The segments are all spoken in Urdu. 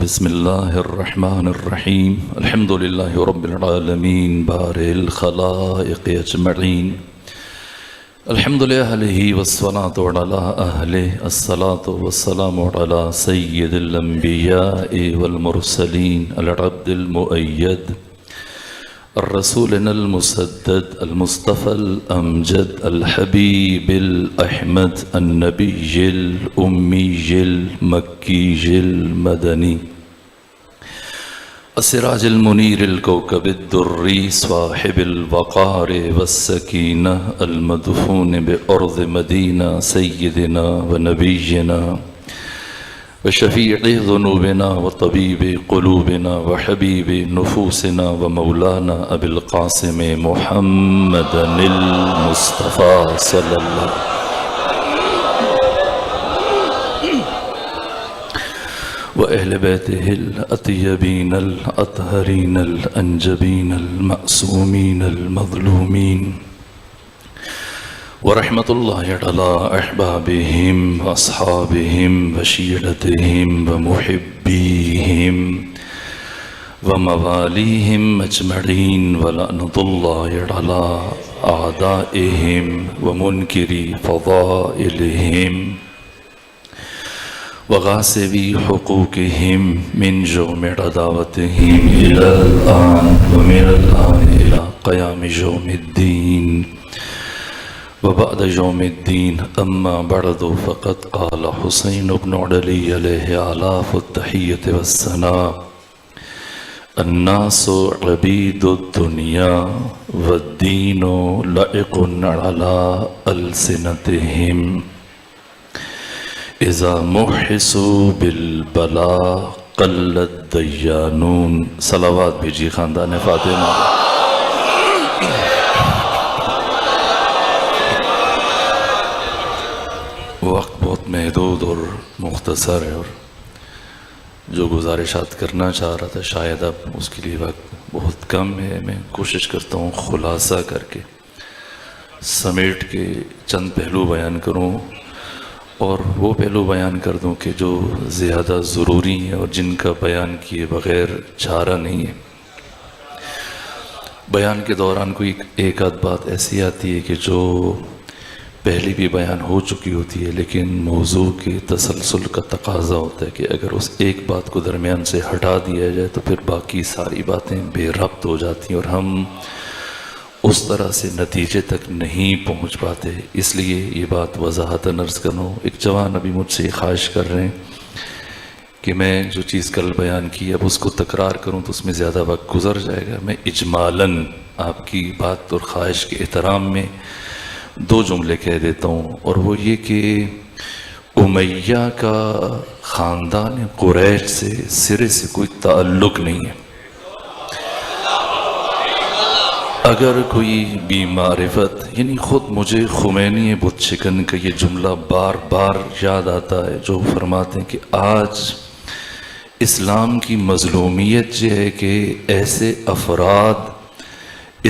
بسم الله الرحمن الرحيم الحمد لله رب العالمين بارئ الخلائق أجمعين الحمد لأهله والصلاة على أهله الصلاة والسلام على سيد الأنبياء والمرسلين العبد المؤيد الرسولنا المسدد المصطفى الأمجد الحبيب الأحمد النبي الأمي المكي المدني السراج المنير الكوكب الدري صاحب الوقار والسكينة المدفون بأرض مدينة سيدنا ونبينا وشفيع ذنوبنا وطبيب قلوبنا وحبيب نفوسنا ومولانا أبي القاسم محمد المصطفى صلى الله وأهل بيته الأطيبين الأطهرين الأنجبين المأسومين المظلومين ورحمة الله على أحبابهم وأصحابهم وشيرتهم ومحبيهم ومواليهم أجمعين ولعنة الله على أعدائهم ومنكري فضائلهم وغاصبي حقوقهم من جرم عداوتهم إلى الآن ومن الآن إلى قيام يوم الدين وبعد يوم الدين أما بعد فقد قال حسين بن علي عليه آلاف التحية والثناء الناس عبيد الدنيا والدين لائق على ألسنتهم إذا محسوا بالبلاء قل الديانون صلوات بھیجی خاندان فاطمہ وقت بہت محدود اور مختصر ہے اور جو گزارشات کرنا چاہ رہا تھا شاید اب اس کے لیے وقت بہت کم ہے. میں کوشش کرتا ہوں خلاصہ کر کے سمیٹ کے چند پہلو بیان کروں اور وہ پہلو بیان کر دوں کہ جو زیادہ ضروری ہیں اور جن کا بیان کیے بغیر چارہ نہیں ہے. بیان کے دوران کوئی ایک آدھ بات ایسی آتی ہے کہ جو پہلے بھی بیان ہو چکی ہوتی ہے لیکن موضوع کے تسلسل کا تقاضا ہوتا ہے کہ اگر اس ایک بات کو درمیان سے ہٹا دیا جائے تو پھر باقی ساری باتیں بے ربط ہو جاتی ہیں اور ہم اس طرح سے نتیجے تک نہیں پہنچ پاتے. اس لیے یہ بات وضاحتاً عرض کروں. ایک جوان ابھی مجھ سے خواہش کر رہے ہیں کہ میں جو چیز کل بیان کی اب اس کو تکرار کروں تو اس میں زیادہ وقت گزر جائے گا. میں اجمالاً آپ کی بات اور خواہش کے احترام میں دو جملے کہہ دیتا ہوں اور وہ یہ کہ امیہ کا خاندان قریش سے سرے سے کوئی تعلق نہیں ہے. اگر کوئی بیمعرفت یعنی خود مجھے خمینی بت شکن کا یہ جملہ بار بار یاد آتا ہے جو فرماتے ہیں کہ آج اسلام کی مظلومیت یہ ہے کہ ایسے افراد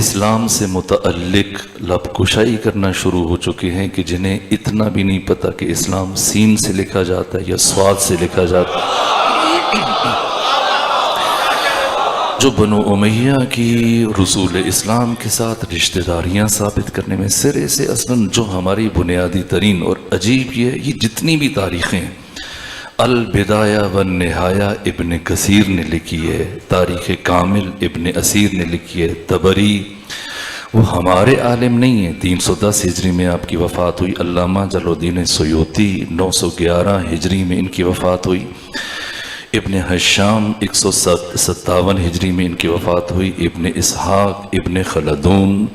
اسلام سے متعلق لب کشائی کرنا شروع ہو چکے ہیں کہ جنہیں اتنا بھی نہیں پتہ کہ اسلام سین سے لکھا جاتا ہے یا سواد سے لکھا جاتا ہے. جو بنو امیہ کی رسول اسلام کے ساتھ رشتہ داریاں ثابت کرنے میں سرے سے اصلاً جو ہماری بنیادی ترین اور عجیب یہ جتنی بھی تاریخیں البدایہ والنہایہ ابن کثیر نے لکھی ہے, تاریخ کامل ابن اسیر نے لکھی ہے, طبری وہ ہمارے عالم نہیں ہیں. 310 ہجری میں آپ کی وفات ہوئی. علامہ جلال الدین سیوطی 911 ہجری میں ان کی وفات ہوئی. ابن حشام 157 ہجری میں ان کی وفات ہوئی. ابن اسحاق ابن خلدون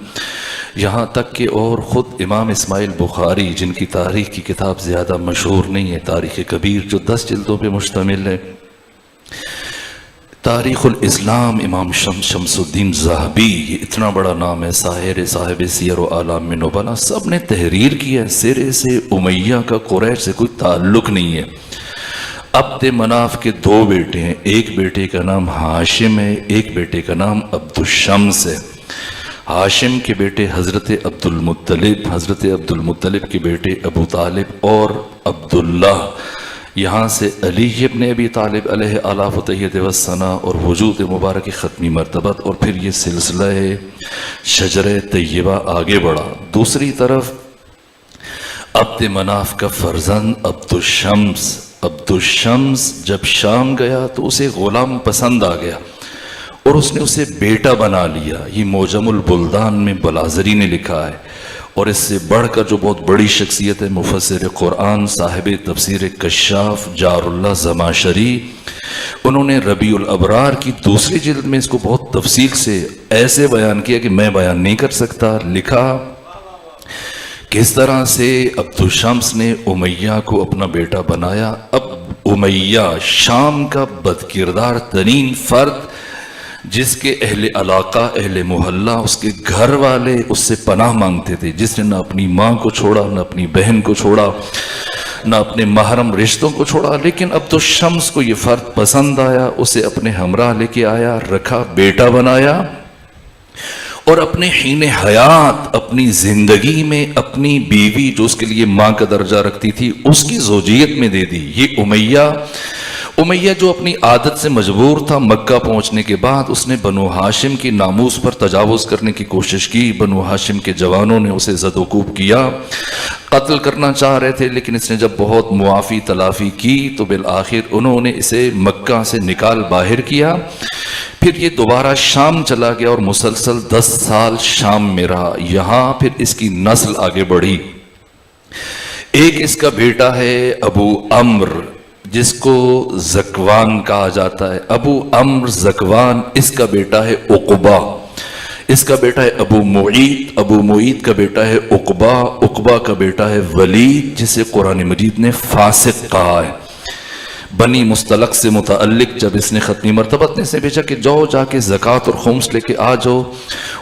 یہاں تک کہ اور خود امام اسماعیل بخاری جن کی تاریخ کی کتاب زیادہ مشہور نہیں ہے, تاریخ کبیر جو 10 جلدوں پہ مشتمل ہے, تاریخ الاسلام امام شمس الدین ذہبی یہ اتنا بڑا نام ہے, صاحب سیر و اعلام نبلا, سب نے تحریر کی ہے سرے سے امیہ کا قریش سے کوئی تعلق نہیں ہے. عبد مناف کے 2 بیٹے ہیں, ایک بیٹے کا نام ہاشم ہے, ایک بیٹے کا نام عبد الشمس ہے. ہاشم کے بیٹے حضرت عبد المطلب کے بیٹے ابو طالب اور عبداللہ یہاں سے علی ابن ابی طالب علیہ آلاف و تحیت و ثنا اور وجود مبارک ختمی مرتبت، اور پھر یہ سلسلہ شجر طیبہ آگے بڑھا۔ دوسری طرف عبد مناف کا فرزند عبد الشمس جب شام گیا تو اسے غلام پسند آ گیا اور اس نے اسے بیٹا بنا لیا۔ یہ موجم البلدان میں بلازری نے لکھا ہے۔ اور اس سے بڑھ کر جو بہت بڑی شخصیت ہے مفسر قرآن صاحب تفسیر کشاف جار اللہ زماشری، انہوں نے ربیع الابرار کی دوسری جلد میں اس کو بہت تفصیل سے ایسے بیان کیا کہ میں بیان نہیں کر سکتا۔ لکھا کس طرح سے عبد الشمس نے امیہ کو اپنا بیٹا بنایا۔ اب امیہ شام کا بدکردار ترین فرد، جس کے اہل علاقہ اہل محلہ اس کے گھر والے اس سے پناہ مانگتے تھے، جس نے نہ اپنی ماں کو چھوڑا، نہ اپنی بہن کو چھوڑا، نہ اپنے محرم رشتوں کو چھوڑا، لیکن عبد الشمس کو یہ فرد پسند آیا، اسے اپنے ہمراہ لے کے آیا، رکھا، بیٹا بنایا، اور اپنے حین حیات اپنی زندگی میں اپنی بیوی جو اس کے لیے ماں کا درجہ رکھتی تھی اس کی زوجیت میں دے دی۔ یہ امیہ جو اپنی عادت سے مجبور تھا، مکہ پہنچنے کے بعد اس نے بنو ہاشم کی ناموس پر تجاوز کرنے کی کوشش کی۔ بنو ہاشم کے جوانوں نے اسے زد و کوب کیا، قتل کرنا چاہ رہے تھے، لیکن اس نے جب بہت معافی تلافی کی تو بالآخر انہوں نے اسے مکہ سے نکال باہر کیا۔ پھر یہ دوبارہ شام چلا گیا اور مسلسل 10 سال شام میں رہا۔ یہاں پھر اس کی نسل آگے بڑھی۔ ایک اس کا بیٹا ہے ابو عمر، جس کو زکوان کہا جاتا ہے۔ ابو عمر زکوان، اس کا بیٹا ہے عقبہ، اس کا بیٹا ہے ابو معید کا بیٹا ہے عقبہ کا بیٹا ہے ولید، جسے قرآن مجید نے فاسق کہا ہے۔ بنی مستلق سے متعلق جب اس نے ختمی مرتبت نے سے بھیجا کہ جا کے زکوٰۃ اور خمس لے کے آ جاؤ،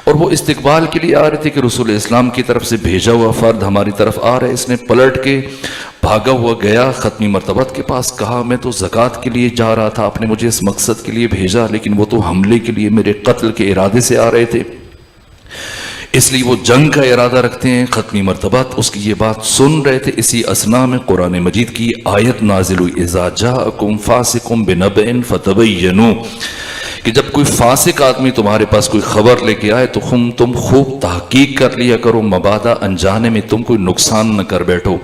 اور وہ استقبال کے لیے آ رہے تھے کہ رسول اسلام کی طرف سے بھیجا ہوا فرد ہماری طرف آ رہا ہے۔ اس نے پلٹ کے بھاگا ہوا گیا ختمی مرتبت کے پاس، کہا میں تو زکوٰۃ کے لیے جا رہا تھا، آپ نے مجھے اس مقصد کے لیے بھیجا، لیکن وہ تو حملے کے لیے میرے قتل کے ارادے سے آ رہے تھے، اس لیے وہ جنگ کا ارادہ رکھتے ہیں۔ ختمی مرتبت اس کی یہ بات سن رہے تھے، اسی اثناء میں قرآن مجید کی آیت نازل ہوئی، اذا جاءکم فاسق بنبأ فتبینوا، کہ جب کوئی فاسق آدمی تمہارے پاس کوئی خبر لے کے آئے تو تم خوب تحقیق کر لیا کرو، مبادا انجانے میں تم کوئی نقصان نہ کر بیٹھو۔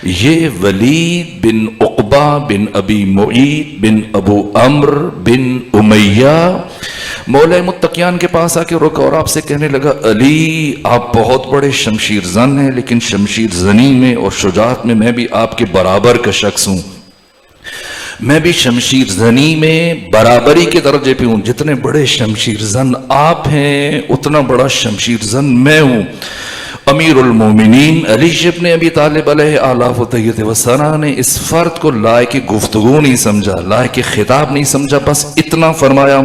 یہ ولید بن عقبہ بن ابی معید بن ابو عمر بن امیہ مولا متقیان کے پاس آ کے رکا اور آپ سے کہنے لگا، علی آپ بہت بڑے شمشیر زن ہیں، لیکن شمشیر زنی میں اور شجاعت میں بھی آپ کے برابر کا شخص ہوں، میں بھی شمشیر زنی میں برابری کے درجے پہ ہوں، جتنے بڑے شمشیر زن آپ ہیں اتنا بڑا شمشیر زن میں ہوں۔ امیر المومنین علی ابن ابی طالب علیہ آلاف و تحیت و ثنا نے اس فرد کو لائق گفتگو نہیں سمجھا، لائق خطاب نہیں سمجھا، بس اتنا فرمایا،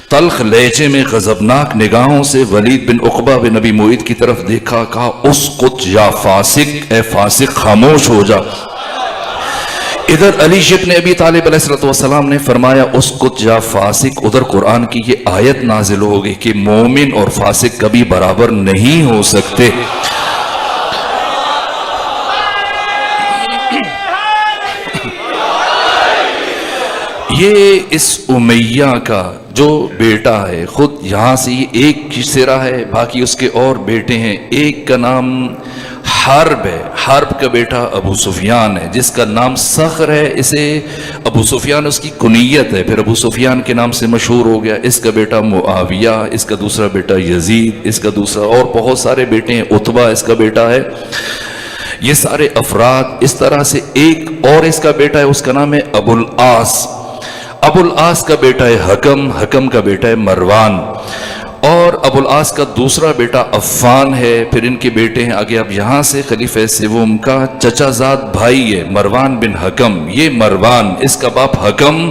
تلخ لہجے میں غضبناک نگاہوں سے ولید بن عقبہ بن ابی معید کی طرف دیکھا، کہا اسکت یا فاسق، اے فاسق خاموش ہو جا۔ ادھر علی ابن ابی طالب علیہ السلام نے فرمایا اسکت یا فاسق، ادھر قرآن کی یہ آیت نازل ہو گئی کہ مومن اور فاسق کبھی برابر نہیں ہو سکتے۔ یہ اس امیہ کا جو بیٹا ہے، خود یہاں سے یہ ایک سرا ہے، باقی اس کے اور بیٹے ہیں۔ ایک کا نام حرب ہے، حرب کا بیٹا ابو سفیان ہے، جس کا نام صخر ہے، اسے ابو سفیان اس کی کنیت ہے، پھر ابو سفیان کے نام سے مشہور ہو گیا۔ اس کا بیٹا معاویہ، اس کا دوسرا بیٹا یزید، اس کا دوسرا، اور بہت سارے بیٹے ہیں، عتبہ اس کا بیٹا ہے۔ یہ سارے افراد اس طرح سے، ایک اور اس کا بیٹا ہے، اس کا نام ہے ابو العاص، ابو العاص کا بیٹا ہے حکم، حکم کا بیٹا ہے مروان، اور ابو العاص کا دوسرا بیٹا عفان ہے، پھر ان کے بیٹے ہیں آگے۔ اب یہاں سے خلیفہ سوم کا چچا زاد بھائی ہے مروان بن حکم، یہ مروان، اس کا باپ حکم۔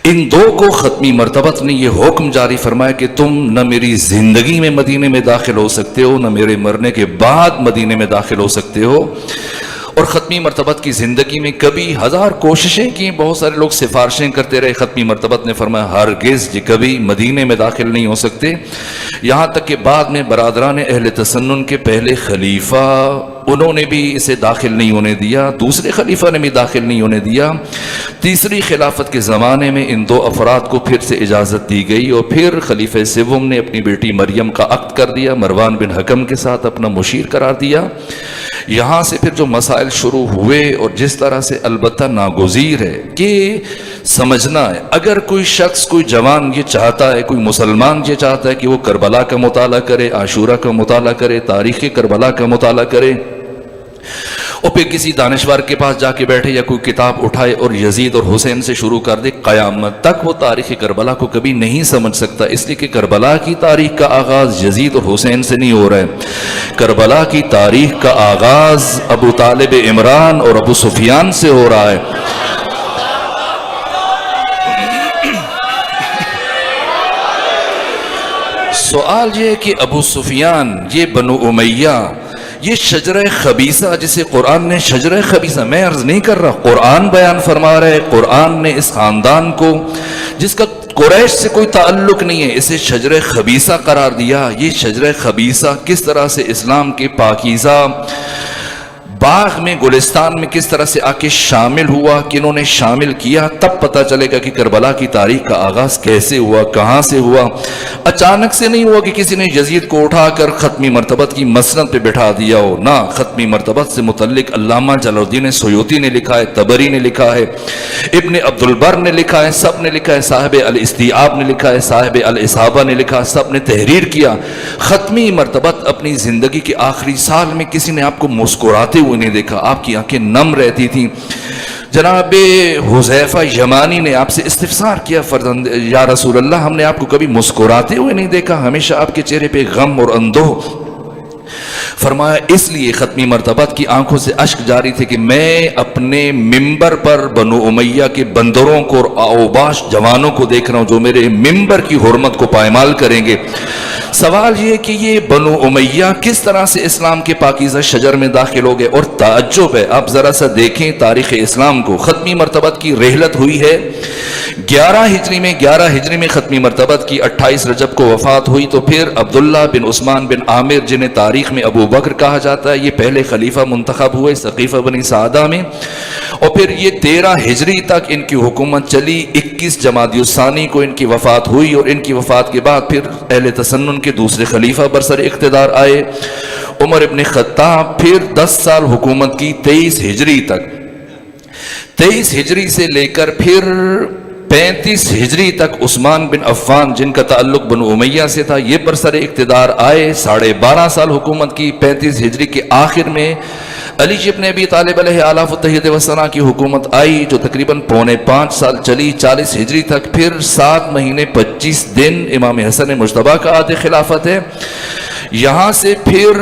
ان دو کو ختمی مرتبت نے یہ حکم جاری فرمایا کہ تم نہ میری زندگی میں مدینے میں داخل ہو سکتے ہو، نہ میرے مرنے کے بعد مدینے میں داخل ہو سکتے ہو، اور ختمی مرتبت کی زندگی میں کبھی ہزار کوششیں کی، بہت سارے لوگ سفارشیں کرتے رہے، ختمی مرتبت نے فرمایا ہرگز یہ کبھی مدینے میں داخل نہیں ہو سکتے، یہاں تک کہ بعد میں برادران اہل تسنن کے پہلے خلیفہ انہوں نے بھی اسے داخل نہیں ہونے دیا، دوسرے خلیفہ نے بھی داخل نہیں ہونے دیا۔ تیسری خلافت کے زمانے میں ان دو افراد کو پھر سے اجازت دی گئی، اور پھر خلیفہ سوم نے اپنی بیٹی مریم کا عقد کر دیا، مروان بن حکم کے ساتھ اپنا مشیر قرار دیا۔ یہاں سے پھر جو مسائل شروع ہوئے، اور جس طرح سے البتہ ناگزیر ہے کہ سمجھنا ہے، اگر کوئی شخص، کوئی جوان یہ چاہتا ہے، کوئی مسلمان یہ چاہتا ہے کہ وہ کربلا کا مطالعہ کرے، عاشورہ کا مطالعہ کرے، تاریخ کربلا کا مطالعہ کرے، اور پھر کسی دانشور کے پاس جا کے بیٹھے یا کوئی کتاب اٹھائے اور یزید اور حسین سے شروع کر دے، قیامت تک وہ تاریخ کربلا کو کبھی نہیں سمجھ سکتا، اس لیے کہ کربلا کی تاریخ کا آغاز یزید اور حسین سے نہیں ہو رہا ہے، کربلا کی تاریخ کا آغاز ابو طالب عمران اور ابو سفیان سے ہو رہا ہے۔ سوال یہ ہے کہ ابو سفیان، یہ بنو امیہ، یہ شجرہ خبیثہ جسے قرآن نے شجرہ خبیثہ، میں عرض نہیں کر رہا، قرآن بیان فرما رہا ہے، قرآن نے اس خاندان کو جس کا قریش سے کوئی تعلق نہیں ہے اسے شجرہ خبیثہ قرار دیا۔ یہ شجرہ خبیثہ کس طرح سے اسلام کے پاکیزہ باغ میں، گلستان میں کس طرح سے آ کے شامل ہوا، کنہوں نے شامل کیا، تب پتہ چلے گا کہ کربلا کی تاریخ کا آغاز کیسے ہوا، کہاں سے ہوا۔ اچانک سے نہیں ہوا کہ کسی نے یزید کو اٹھا کر ختمی مرتبت کی مسند پہ بٹھا دیا ہو، نہ، ختمی مرتبت سے متعلق علامہ جلال الدین سیوطی نے لکھا ہے، طبری نے لکھا ہے، ابن عبد البر نے لکھا ہے، سب نے لکھا ہے، صاحب الاستیعاب نے لکھا ہے، صاحب الاصابہ نے لکھا، سب نے تحریر کیا۔ ختمی مرتبت اپنی زندگی کے آخری سال میں کسی نے آپ کو مسکراتے ہوئے نہیں دیکھا، آپ کی آنکھیں نم رہتی تھیں۔ جناب حذیفہ یمانی نے آپ سے استفسار کیا، فرزند یا رسول اللہ، ہم نے آپ کو کبھی مسکراتے ہوئے نہیں دیکھا، ہمیشہ آپ کے چہرے پہ غم اور اندوہ۔ فرمایا اس لیے ختمی مرتبت کی آنکھوں سے اشک جاری تھے کہ میں اپنے ممبر پر بنو امیہ کے بندروں کو اور اوباش جوانوں کو دیکھ رہا ہوں جو میرے ممبر کی حرمت کو پائمال کریں گے۔ سوال یہ کہ یہ بنو امیہ کس طرح سے اسلام کے پاکیزہ شجر میں داخل ہو گئے، اور تعجب ہے، آپ ذرا سا دیکھیں تاریخ اسلام کو۔ ختمی مرتبت کی رحلت ہوئی ہے 11 ہجری میں ختمی مرتبت کی 28 رجب کو وفات ہوئی، تو پھر عبداللہ بن عثمان بن عامر جنہیں تاریخ میں ابو بکر کہا جاتا ہے، یہ پہلے خلیفہ منتخب ہوئے سقیفہ بنی سعدہ میں، اور پھر یہ 13 ہجری تک ان کی حکومت چلی۔ 21 جمادی الثانی کو ان کی وفات ہوئی، اور ان کی وفات کے بعد پھر اہل تسنن کے دوسرے خلیفہ برسر اقتدار آئے، عمر ابن خطاب، پھر 10 سال حکومت کی 23 ہجری تک، 23 ہجری سے لے کر پھر 35 ہجری تک عثمان بن عفان جن کا تعلق بنو امیہ سے تھا یہ برسر اقتدار آئے، 12.5 سال حکومت کی۔ 35 ہجری کے آخر میں علی ابن ابی طالب علیہ آلاف التحیت وثنا کی حکومت آئی جو تقریباً 4.5 سال چلی، 40 ہجری تک، پھر 7 مہینے 25 دن امام حسن مجتبیٰ کا عہد خلافت ہے۔ یہاں سے پھر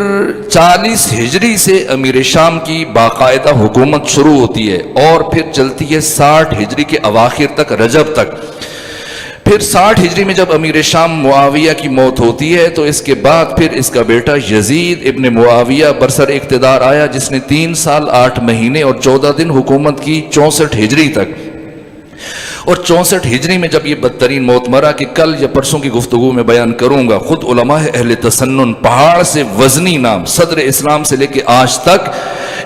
40 ہجری سے امیر شام کی باقاعدہ حکومت شروع ہوتی ہے، اور پھر چلتی ہے 60 ہجری کے اواخر تک، رجب تک۔ پھر 60 ہجری میں جب امیر شام معاویہ کی موت ہوتی ہے تو اس کے بعد پھر اس کا بیٹا یزید ابن معاویہ برسر اقتدار آیا، جس نے 3 سال 8 مہینے اور 14 دن حکومت کی 64 ہجری تک۔ اور 64 ہجری میں جب یہ بدترین موت مرا کہ کل یا پرسوں کی گفتگو میں بیان کروں گا، خود علماء اہل تسنن پہاڑ سے وزنی نام صدر اسلام سے لے کے آج تک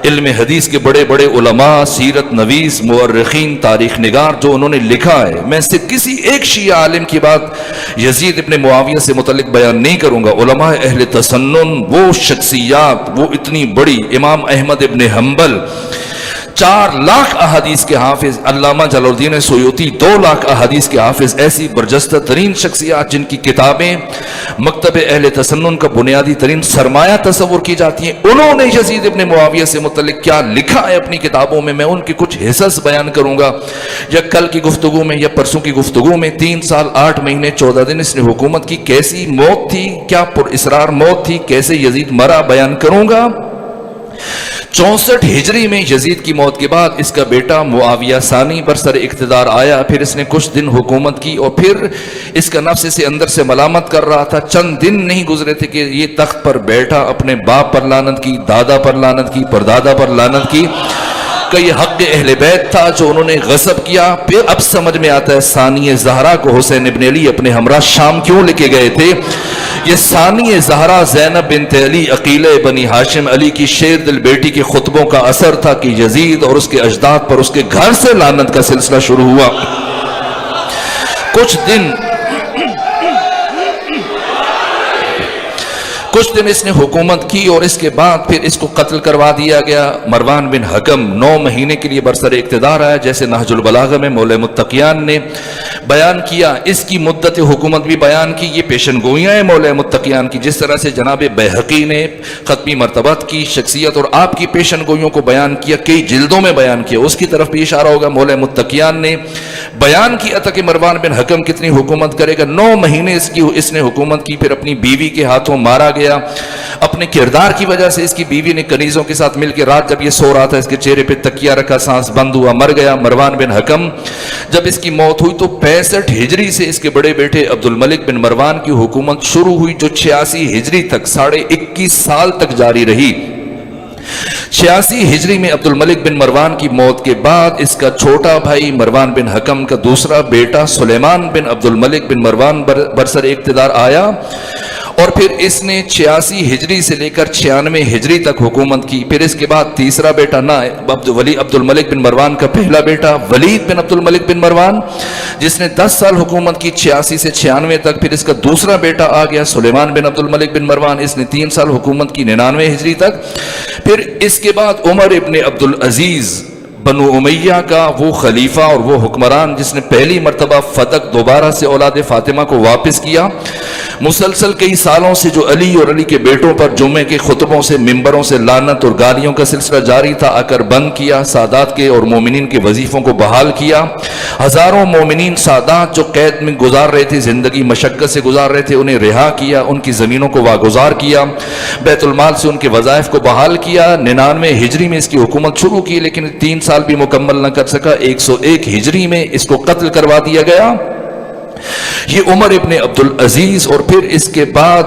علم حدیث کے بڑے بڑے علماء، سیرت نویس، مورخین، تاریخ نگار، جو انہوں نے لکھا ہے، میں صرف کسی ایک شیعہ عالم کی بات یزید ابن معاویہ سے متعلق بیان نہیں کروں گا۔ علماء اہل تسنن وہ شخصیات، وہ اتنی بڑی، امام احمد ابن حنبل 4 لاکھ احادیث کے حافظ، علامہ جلال الدین سیوطی 2 لاکھ احادیث کے حافظ، ایسی برجستہ ترین شخصیات جن کی کتابیں مکتب اہل تسنن کا بنیادی ترین سرمایہ تصور کی جاتی ہیں، انہوں نے یزید ابن معاویہ سے متعلق کیا لکھا ہے اپنی کتابوں میں، میں ان کے کچھ حصص بیان کروں گا، یا کل کی گفتگو میں یا پرسوں کی گفتگو میں۔ 3 سال 8 مہینے 14 دن اس نے حکومت کی، کیسی موت تھی، کیا پر اسرار موت تھی، کیسے یزید مرا، بیان کروں گا۔ 64 ہجری میں یزید کی موت کے بعد اس کا بیٹا معاویہ ثانی برسر اقتدار آیا. پھر اس نے کچھ دن حکومت کی اور پھر اس کا نفس اسے اندر سے ملامت کر رہا تھا. چند دن نہیں گزرے تھے کہ یہ تخت پر بیٹھا اپنے باپ پر لعنت کی, دادا پر لعنت کی, پردادا پر لعنت کی کہ یہ حق اہل بیت تھا جو انہوں نے غصب کیا. پھر اب سمجھ میں آتا ہے ثانی زہرا کو حسین ابن علی اپنے ہمراہ شام کیوں لے کے گئے تھے. یہ ثانی زہرا زینب بنت علی عقیلہ بنی ہاشم علی کی شیر دل بیٹی کے خطبوں کا اثر تھا کہ یزید اور اس کے اجداد پر اس کے گھر سے لعنت کا سلسلہ شروع ہوا. کچھ دن اس نے حکومت کی اور اس کے بعد پھر اس کو قتل کروا دیا گیا. مروان بن حکم 9 مہینے کے لیے برسر اقتدار آیا, جیسے نہج البلاغہ میں مولا متقیان نے بیان کیا. اس کی مدت حکومت بھی بیان کی. یہ پیشن گوئیاں ہیں مولا متقیان کی, جس طرح سے جناب بیہقی نے ختمی مرتبت کی شخصیت اور آپ کی پیشن گوئیوں کو بیان کیا, کئی جلدوں میں بیان کیا, اس کی طرف بھی اشارہ ہوگا. مولا متقیان نے بیان کیا تھا کہ مروان بن حکم کتنی حکومت کرے گا. 9 مہینے اس نے حکومت کی. پھر اپنی بیوی کے ہاتھوں مارا گیا. اپنے کردار کی وجہ سے اس کی بیوی نے کنیزوں کے ساتھ مل کے رات جب یہ سو رہا تھا اس کے چہرے پہ تکیہ رکھا, سانس بند ہوا, مر گیا. مروان بن حکم جب اس کی موت ہوئی تو 65 ہجری سے اس کے بڑے بیٹے عبد الملک بن مروان کی حکومت شروع ہوئی, جو 86 ہجری تک 21.5 سال تک جاری رہی. 86 ہجری میں عبد الملک بن مروان کی موت کے بعد اس کا چھوٹا بھائی مروان بن حکم کا دوسرا بیٹا سلیمان بن عبد الملک بن مروان برسر اقتدار آیا اور پھر اس نے 86 ہجری سے لے کر 96 ہجری تک حکومت کی. پھر اس کے بعد تیسرا بیٹا عبد الملک بن مروان کا پہلا بیٹا ولید بن عبد الملک بن مروان, جس نے 10 سال حکومت کی 86 سے 96 تک. پھر اس کا دوسرا بیٹا آ گیا سلیمان بن عبد الملک بن مروان, اس نے 3 سال حکومت کی 99 ہجری تک. پھر اس کے بعد عمر ابن عبد العزیز بنو امیہ کا وہ خلیفہ اور وہ حکمران جس نے پہلی مرتبہ فتح دوبارہ سے اولاد فاطمہ کو واپس کیا. مسلسل کئی سالوں سے جو علی اور علی کے بیٹوں پر جمعے کے خطبوں سے ممبروں سے لعنت اور گالیوں کا سلسلہ جاری تھا, آ کر بند کیا. سادات کے اور مومنین کے وظیفوں کو بحال کیا. ہزاروں مومنین سادات جو قید میں گزار رہے تھے, زندگی مشقت سے گزار رہے تھے, انہیں رہا کیا, ان کی زمینوں کو واگزار کیا, بیت المال سے ان کے وظائف کو بحال کیا. 99 ہجری میں اس کی حکومت شروع کی لیکن 3 سال بھی مکمل نہ کر سکا. 101 ہجری میں اس کو قتل کروا دیا گیا. یہ عمر ابن عبد العزیز اور پھر اس کے بعد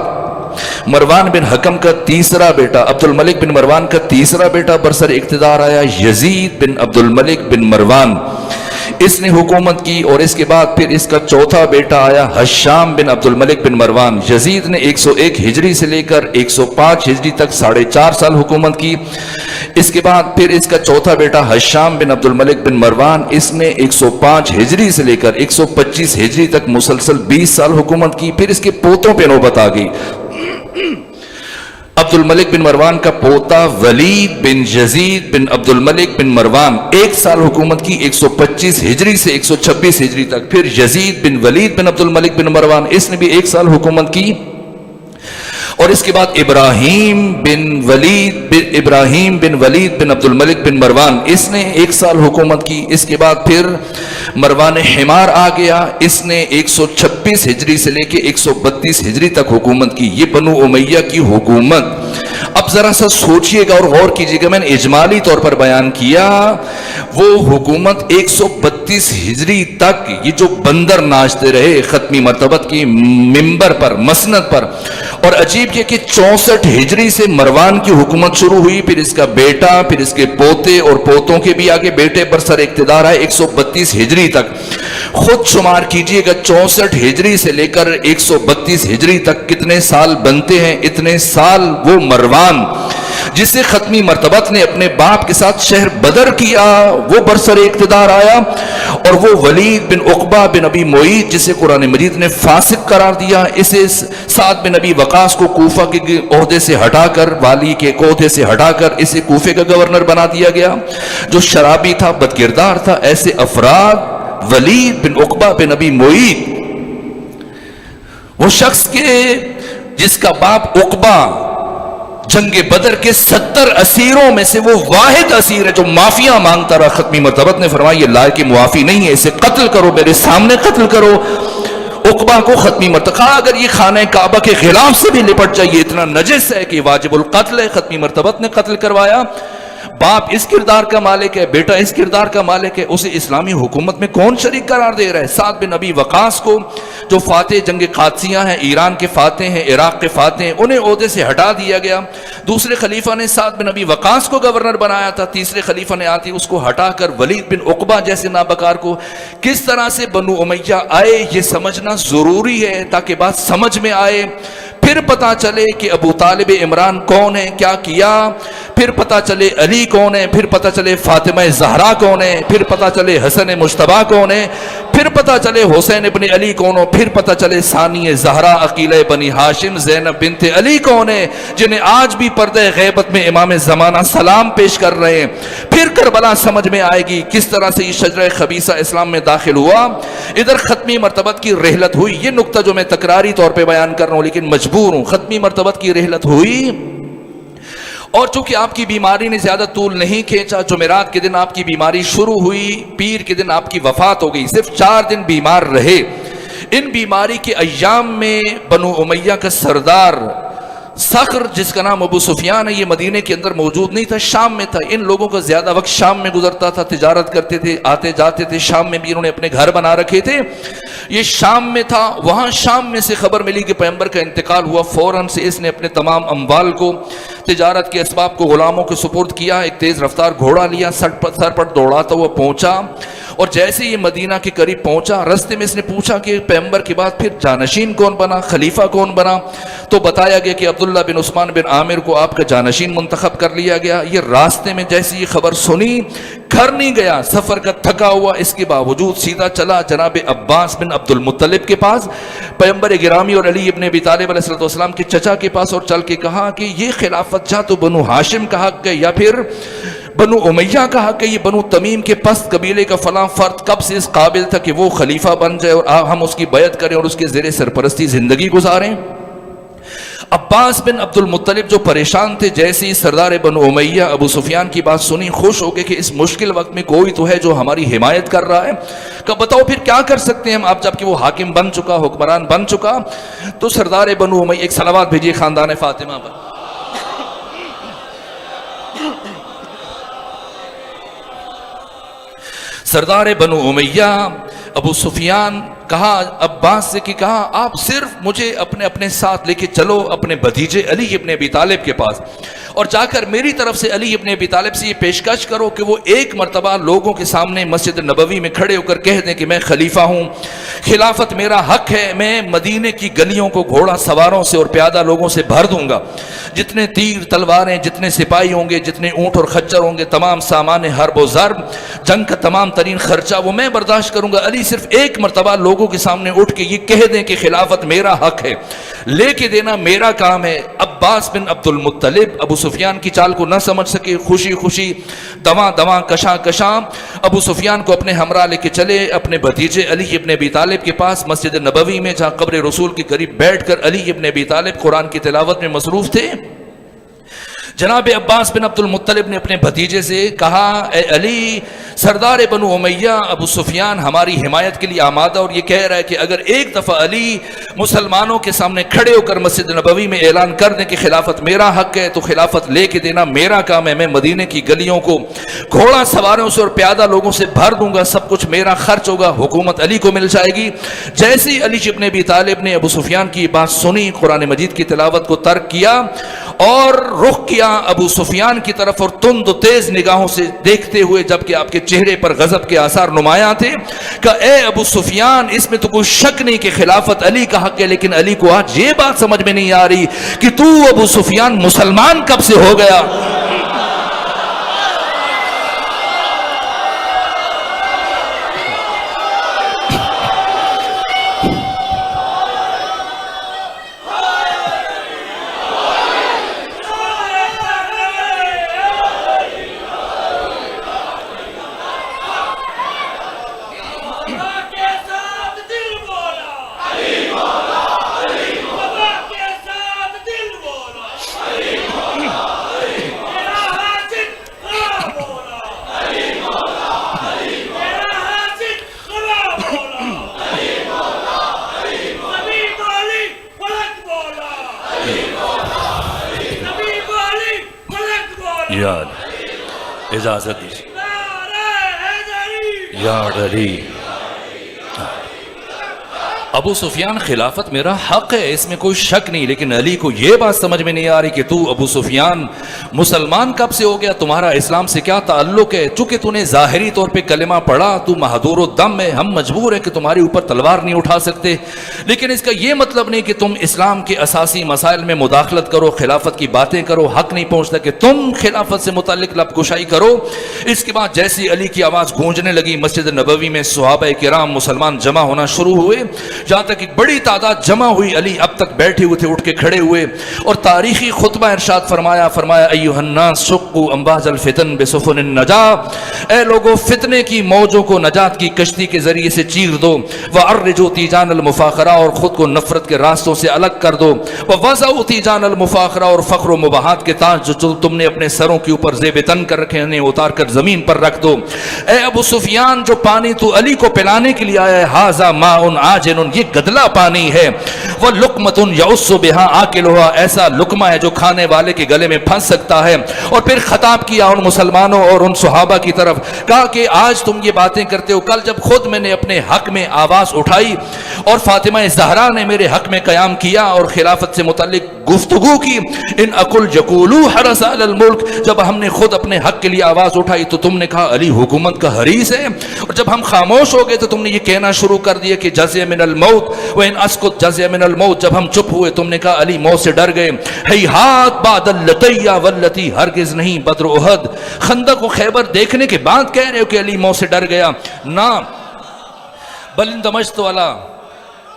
مروان بن حکم کا تیسرا بیٹا عبد الملک بن مروان کا تیسرا بیٹا برسر اقتدار آیا یزید بن عبد الملک بن مروان, اس نے حکومت کی. اور اس کے بعد پھر اس کا چوتھا بیٹا آیا حشام بن عبد الملک بن مروان. یزید نے 101 ہجری سے لے کر 105 ہجری تک 4.5 سال حکومت کی. اس کے بعد پھر اس کا چوتھا بیٹا حشام بن عبد الملک بن مروان, اس نے 105 ہجری سے لے کر 125 ہجری تک مسلسل 20 سال حکومت کی. پھر اس کے پوتوں پہ نوبت آ گئی. عبد الملک بن مروان کا پوتا ولید بن یزید بن عبد الملک بن مروان 1 سال حکومت کی 125 ہجری سے 126 ہجری تک. پھر یزید بن ولید بن عبد الملک بن مروان, اس نے بھی 1 سال حکومت کی. اور اس کے بعد ابراہیم بن ولید بن عبد الملک بن مروان, اس نے 1 سال حکومت کی. اس کے بعد پھر مروان حمار آ گیا, اس نے 126 ہجری سے لے کے 132 ہجری تک حکومت کی. یہ بنو امیہ کی حکومت. اب ذرا سا سوچئے گا اور غور کیجئے گا, میں نے اجمالی طور پر بیان کیا. وہ حکومت 132 ہجری تک یہ جو بندر ناچتے رہے ختمی مرتبت کی ممبر پر, مسند پر. اور عجیب یہ کہ 64 ہجری سے مروان کی حکومت شروع ہوئی, پھر اس کا بیٹا, پھر اس کے پوتے اور پوتوں کے بھی آگے بیٹے برسر اقتدار آئے 132 ہجری تک. خود شمار کیجئے گا 64 ہجری سے لے کر 132 ہجری تک کتنے سال بنتے ہیں. اتنے سال وہ مروان جسے ختمی مرتبت نے اپنے باپ کے ساتھ شہر بدر کیا وہ برسر اقتدار آیا. اور وہ ولید بن عقبہ بن ابی معیط جسے قرآن مجید نے فاسق قرار دیا, اسے سعد بن ابی وقاص کو کوفہ کے عہدے سے ہٹا کر, والی کے عہدے سے ہٹا کر اسے کوفے کا گورنر بنا دیا گیا, جو شرابی تھا, بد کردار تھا. ایسے افراد ولید بن عقبہ بن ابی معیط, وہ شخص کے جس کا باپ عقبہ جنگ بدر کے 70 اسیروں میں سے وہ واحد اسیر ہے جو معافیاں مانگتا رہا. ختمی مرتبت نے فرمایا یہ لائق معافی نہیں ہے, اسے قتل کرو, میرے سامنے قتل کرو. عقبہ کو ختمی مرتبہ اگر یہ خانہ کعبہ کے خلاف سے بھی لپٹ جائے, اتنا نجس ہے کہ واجب القتل ہے. ختمی مرتبت نے قتل کروایا. باپ اس کردار کا مالک ہے، بیٹا اس کردار کا مالک ہے، اسے اسلامی حکومت میں کون شریک قرار دے رہا ہے؟ سعد بن ابی وقاص کو جو فاتح جنگ قادسیہ ہیں، ایران کے فاتح ہیں، عراق کے فاتح ہیں، انہیں عہدے سے ہٹا دیا گیا۔ دوسرے خلیفہ نے سعد بن ابی وقاص کو گورنر بنایا تھا، تیسرے خلیفہ نے آتی اس کو ہٹا کر ولید بن عقبہ جیسے نابکار کو۔ کس طرح سے بنو امیہ آئے یہ سمجھنا ضروری ہے تاکہ بات سمجھ میں آئے، پھر پتا چلے کہ ابو طالب عمران کون ہے، کیا کیا، پھر پتا چلے علی کون ہے، پھر پتا چلے فاطمہ زہرا کون ہے، پھر پتا چلے حسن مجتبیٰ کون ہے، پھر پتا چلے حسین ابن علی کون ہو، پھر پتا چلے ثانی زہرا عقیلہ بنی ہاشم زینب بنت علی کون ہے، جنہیں آج بھی پردہ غیبت میں امام زمانہ سلام پیش کر رہے ہیں۔ پھر کربلا سمجھ میں آئے گی کس طرح سے یہ شجرہ خبیثہ اسلام میں داخل ہوا۔ ادھر ختمی مرتبت کی رحلت ہوئی، یہ نقطہ جو میں تکراری طور پہ بیان کر رہا ہوں لیکن مجبور ہوں، ختمی مرتبت کی رحلت ہوئی، اور چونکہ آپ کی بیماری نے زیادہ طول نہیں کھینچا، جمعرات کے دن آپ کی بیماری شروع ہوئی، پیر کے دن آپ کی وفات ہو گئی، صرف 4 دن بیمار رہے۔ ان بیماری کے ایام میں بنو امیہ کا سردار صخر جس کا نام ابو سفیان ہے، یہ مدینے کے اندر موجود نہیں تھا، شام میں تھا۔ ان لوگوں کا زیادہ وقت شام میں گزرتا تھا، تجارت کرتے تھے، آتے جاتے تھے، شام میں بھی انہوں نے اپنے گھر بنا رکھے تھے، یہ شام میں تھا۔ وہاں شام میں سے خبر ملی کہ پیغمبر کا انتقال ہوا، فوراً سے اس نے اپنے تمام اموال کو، تجارت کے اسباب کو غلاموں کے سپرد کیا، ایک تیز رفتار گھوڑا لیا، سر پر دوڑاتا ہوا پہنچا، اور جیسے یہ مدینہ کے قریب پہنچا رستے میں اس نے پوچھا کہ پیغمبر کے بعد پھر جانشین کون بنا، خلیفہ کون بنا؟ تو بتایا گیا کہ عبداللہ بن عثمان بن عامر کو آپ کا جانشین منتخب کر لیا گیا۔ یہ راستے میں جیسے یہ خبر سنی گھر نہیں گیا، سفر کا تھکا ہوا، اس کے باوجود سیدھا چلا جناب عباس بن عبد المطلب کے پاس، پیغمبر گرامی اور علی ابن ابی طالب علیہ السلام کے چچا کے پاس، اور چل کے کہا کہ یہ خلافت جا تو بنو ہاشم کا حق ہے یا پھر بنو امیہ کا حق ہے، یہ بنو تمیم کے پست قبیلے کا فلاں فرد کب سے اس قابل تھا کہ وہ خلیفہ بن جائے اور ہم اس کی بیعت کریں اور اس کے زیر سرپرستی زندگی گزاریں؟ عباس بن عبد المطلب جو پریشان تھے، جیسے ہی سردار بنو امیہ ابو سفیان کی بات سنی خوش ہو گئے کہ اس مشکل وقت میں کوئی تو ہے جو ہماری حمایت کر رہا ہے۔ کہ بتاؤ پھر کیا کر سکتے ہیں ہم، آپ جب کہ وہ حاکم بن چکا، حکمران بن چکا۔ تو سردار بنو امیہ، ایک صلوات بھیجیے خاندان فاطمہ پر۔ سردار بنو امیہ ابو سفیان کہا عباس سے کہ کہا آپ صرف مجھے اپنے ساتھ لے کے چلو اپنے بھتیجے علی ابن ابی طالب کے پاس، اور جا کر میری طرف سے علی ابن ابی طالب سے یہ پیشکش کرو کہ وہ ایک مرتبہ لوگوں کے سامنے مسجد نبوی میں کھڑے ہو کر کہہ دیں کہ میں خلیفہ ہوں، خلافت میرا حق ہے، میں مدینے کی گلیوں کو گھوڑا سواروں سے اور پیادہ لوگوں سے بھر دوں گا، جتنے تیر تلواریں، جتنے سپاہی ہوں گے، جتنے اونٹ اور خچر ہوں گے، تمام سامان حرب و ضرب، جنگ کا تمام ترین خرچہ وہ میں برداشت کروں گا۔ علی صرف ایک مرتبہ لوگوں کے سامنے اٹھ کے یہ کہہ دیں کہ خلافت میرا حق ہے، لے کے دینا میرا کام ہے۔ عباس بن عبد المطلب ابو سفیان کی چال کو نہ سمجھ سکے، خوشی خوشی دواں دواں کشاں کشاں ابو سفیان کو اپنے ہمراہ لے کے چلے اپنے بھتیجے علی ابن ابی طالب کے پاس مسجد نبوی میں، جہاں قبر رسول کے قریب بیٹھ کر علی ابن ابی طالب قرآن کی تلاوت میں مصروف تھے۔ جناب عباس بن عبد المطلب نے اپنے بھتیجے سے کہا اے علی، سردار بنو امیہ ابو سفیان ہماری حمایت کے لیے آمادہ، اور یہ کہہ رہا ہے کہ اگر ایک دفعہ علی مسلمانوں کے سامنے کھڑے ہو کر مسجد نبوی میں اعلان کر دیں کہ خلافت میرا حق ہے تو خلافت لے کے دینا میرا کام ہے، میں مدینے کی گلیوں کو گھوڑا سواروں سے اور پیادہ لوگوں سے بھر دوں گا، سب کچھ میرا خرچ ہوگا، حکومت علی کو مل جائے گی۔ جیسے ہی علی ابن ابی طالب نے ابو سفیان کی بات سنی، قرآن مجید کی تلاوت کو ترک کیا اور رخ کیا ابو سفیان کی طرف، اور تند و تیز نگاہوں سے دیکھتے ہوئے جبکہ آپ کے چہرے پر غضب کے آثار نمایاں تھے، کہ اے ابو سفیان، اس میں تو کوئی شک نہیں کہ خلافت علی کا حق ہے، لیکن علی کو آج یہ بات سمجھ میں نہیں آ رہی کہ تو ابو سفیان مسلمان کب سے ہو گیا۔ اجازت دیجیے یا علی. ابو سفیان خلافت میرا حق ہے، اس میں کوئی شک نہیں، لیکن علی کو یہ بات سمجھ میں نہیں آ رہی کہ تو ابو سفیان مسلمان کب سے ہو گیا، تمہارا اسلام سے کیا تعلق ہے؟ چونکہ تو نے ظاہری طور پہ کلمہ پڑھا، تو مہدور الدم ہے، ہم مجبور ہیں کہ تمہارے اوپر تلوار نہیں اٹھا سکتے، لیکن اس کا یہ مطلب نہیں کہ تم اسلام کے اساسی مسائل میں مداخلت کرو، خلافت کی باتیں کرو، حق نہیں پہنچتا کہ تم خلافت سے متعلق لب کشائی کرو. اس کے بعد جیسی علی کی آواز گونجنے لگی، مسجد نبوی میں صحابہ کرام مسلمان جمع ہونا شروع ہوئے، جہاں تک ایک بڑی تعداد جمع ہوئی. علی اب تک بیٹھے ہوئے تھے، اٹھ کے کھڑے ہوئے اور تاریخی خطبہ ارشاد فرمایا ایھا الناس شقوا انباز الفتن بسفن النجا، اے لوگوں فتنے کی موجوں کو نجات کی کشتی کے ذریعے سے چیر دو، وعرجوا تیجان المفاخرہ، اور خود کو نفرت کے راستوں سے الگ کر دو، ووضعوا تیجان المفاخرہ، اور فخر و مباحات کے تاج جو تم نے اپنے سروں کے اوپر زیب تن کر رکھے انہیں اتار کر زمین پر رکھ دو. اے ابو سفیان، جو پانی تو علی کو پلانے کے لیے آیا ہے، ھذا ماء عاجن، یہ گدلا پانی ہے، وَلُقْمَةٌ يَعُصُّ بِهَا آكِلُهَا، ایسا لقمہ ہے جو کھانے والے کے گلے میں پھنس سکتا ہے. اور پھر خطاب کیا ان مسلمانوں اور ان صحابہ کی طرف، کہا کہ آج تم یہ باتیں کرتے ہو، کل جب خود میں نے اپنے حق میں آواز اٹھائی اور فاطمہ زہرا نے میرے حق میں قیام کیا اور خلافت سے متعلق گفتگو کی، ان اقل یقولوا حرس علی الملک، جب ہم نے خود اپنے حق کے لیے آواز اٹھائی تو تم نے کہا علی حکومت کا حریص ہے، اور جب ہم خاموش ہو گئے تو تم نے یہ کہنا شروع کر دیا کہ جزع من الموت وان اسکت جزع من الموت، جب ہم چپ ہوئے تم نے کہا علی موت سے ڈر گئے. ہیہات بعد اللتی واللتی، ہرگز نہیں بدر احد، خندق و خیبر دیکھنے کے بعد کہہ رہے ہو کہ علی موت سے ڈر گیا، نہ بل اندمجت والا،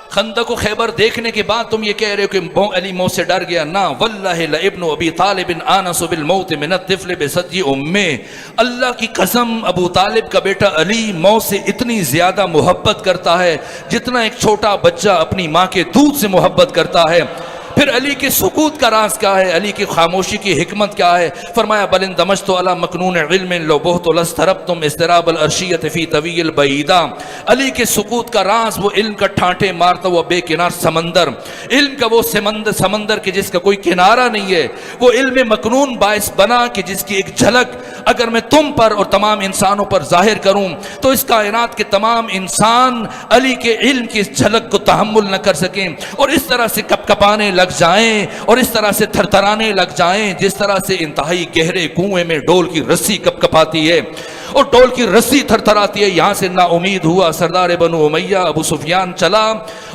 خندق و خیبر دیکھنے کے بعد تم یہ کہہ رہے ہو کہ علی موت سے ڈر گیا، نہ واللہ لابن ابی طالب آنس بالموت من الطفل بثدی امہ، اللہ کی قسم ابو طالب کا بیٹا علی موت سے اتنی زیادہ محبت کرتا ہے جتنا ایک چھوٹا بچہ اپنی ماں کے دودھ سے محبت کرتا ہے. پھر علی کے سکوت کا راز کیا ہے، علی کی خاموشی کی حکمت کیا ہے؟ فرمایا بل اندمجت علی مکنون علم لو بہت لاستربتم اضطراب العرشیۃ فی طویل بعیدا، علی کے سکوت کا راز وہ علم کا ٹھانٹے مارتا ہوا بے کنار سمندر، علم کا وہ سمندر کہ جس کا کوئی کنارہ نہیں ہے، وہ علم مکنون باعث بنا کہ جس کی ایک جھلک اگر میں تم پر اور تمام انسانوں پر ظاہر کروں تو اس کائنات کے تمام انسان علی کے علم کی اس جھلک کو تحمل نہ کر سکیں، اور اس طرح سے کپ کپانے لگ جائیں اور اس طرح سے تھرتھرانے لگ جائیں جس طرح سے انتہائی گہرے کنویں میں ڈول کی رسی کپ کپاتی ہے اور ڈول کی رسی تھرتھراتی ہے. یہاں سے نا امید ہوا سردار بنو امیہ ابو سفیان چلا،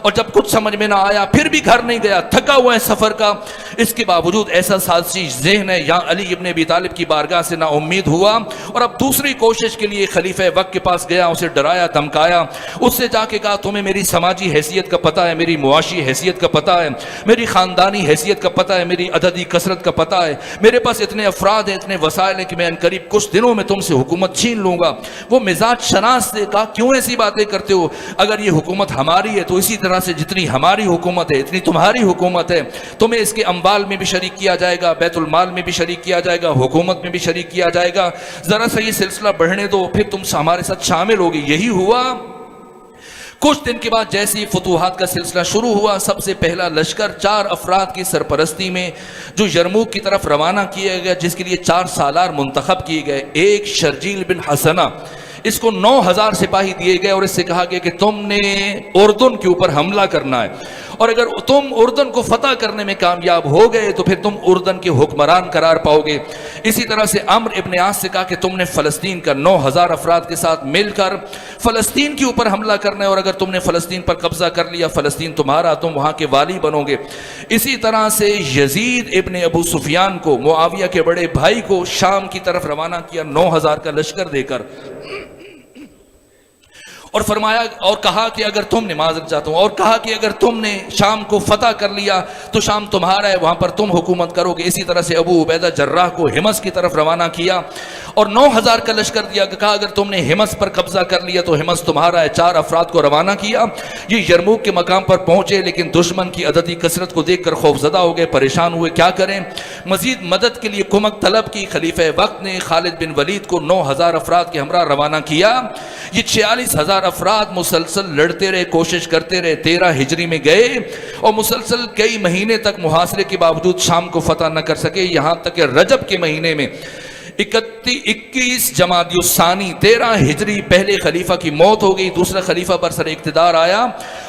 اور جب کچھ سمجھ میں نہ آیا پھر بھی گھر نہیں گیا، تھکا ہوا ہے سفر کا، اس کے باوجود ایسا سازشی ذہن ہے. یہاں علی ابن ابی طالب کی بارگاہ سے نا امید ہوا اور اب دوسری کوشش کے لیے خلیفہ وقت کے پاس گیا، اسے ڈرایا دھمکایا، اس سے جا کے کہا تمہیں میری سماجی حیثیت کا پتہ ہے، میری معاشی حیثیت کا پتہ ہے، میری خاندانی حیثیت کا پتہ ہے، میری عددی کثرت کا پتہ ہے، میرے پاس اتنے افراد ہیں، اتنے وسائل ہیں کہ میں انقریب کچھ دنوں میں تم سے حکومت چھین لوں گا. وہ مزاج شناس نے کہا کیوں ایسی باتیں کرتے ہو، اگر یہ حکومت ہماری ہے تو اسی طرح سے جتنی ہماری حکومت ہے اتنی تمہاری حکومت ہے، تمہیں اس کے اموال میں بھی شریک کیا جائے گا، بیت المال میں بھی شریک کیا جائے گا، حکومت میں بھی شریک کیا جائے گا، ذرا سا یہ سلسلہ بڑھنے دو پھر تم ہمارے ساتھ شامل ہوگی. یہی ہوا. کچھ دن کے بعد جیسے ہی فتوحات کا سلسلہ شروع ہوا، سب سے پہلا لشکر 4 افراد کی سرپرستی میں جو یرموک کی طرف روانہ کیا گیا، جس کے لیے 4 سالار منتخب کیے گئے. ایک شرجیل بن حسنہ، اس کو 9000 سپاہی دیے گئے اور اس سے کہا گیا کہ تم نے اردن کے اوپر حملہ کرنا ہے، اور اگر تم اردن کو فتح کرنے میں کامیاب ہو گئے تو پھر تم اردن کے حکمران قرار پاؤ گے. اسی طرح سے عمرو ابن عاص سے کہا کہ تم نے فلسطین کا 9000 افراد کے ساتھ مل کر فلسطین کے اوپر حملہ کرنا ہے، اور اگر تم نے فلسطین پر قبضہ کر لیا فلسطین تمہارا، تم وہاں کے والی بنو گے. اسی طرح سے یزید ابن ابو سفیان کو، معاویہ کے بڑے بھائی کو، شام کی طرف روانہ کیا 9000 کا لشکر دے کر، اور فرمایا اور کہا کہ اگر تم نے معذرت چاہتا ہوں اور کہا کہ اگر تم نے شام کو فتح کر لیا تو شام تمہارا ہے، وہاں پر تم حکومت کرو گے. اسی طرح سے ابو عبیدہ جراح کو حمص کی طرف روانہ کیا اور 9000 کا لشکر دیا، کہا اگر تم نے حمص پر قبضہ کر لیا تو حمص تمہارا ہے. 4 افراد کو روانہ کیا. یہ یرموک کے مقام پر پہنچے لیکن دشمن کی عددی کثرت کو دیکھ کر خوفزدہ ہو گئے، پریشان ہوئے، کیا کریں. مزید مدد کے لیے کمک طلب کی. خلیفہ وقت نے خالد بن ولید کو 9000 افراد کے ہمراہ روانہ کیا. یہ 46000 افراد مسلسل لڑتے رہے، کوشش کرتے رہے. 13 ہجری میں گئے اور مسلسل کئی مہینے تک محاصرے کے باوجود شام کو فتح نہ کر سکے، یہاں تک کہ رجب کے مہینے میں 21 جمادی الثانی 13 ہجری پہلے خلیفہ کی موت ہو گئی، دوسرا خلیفہ برسر اقتدار آیا،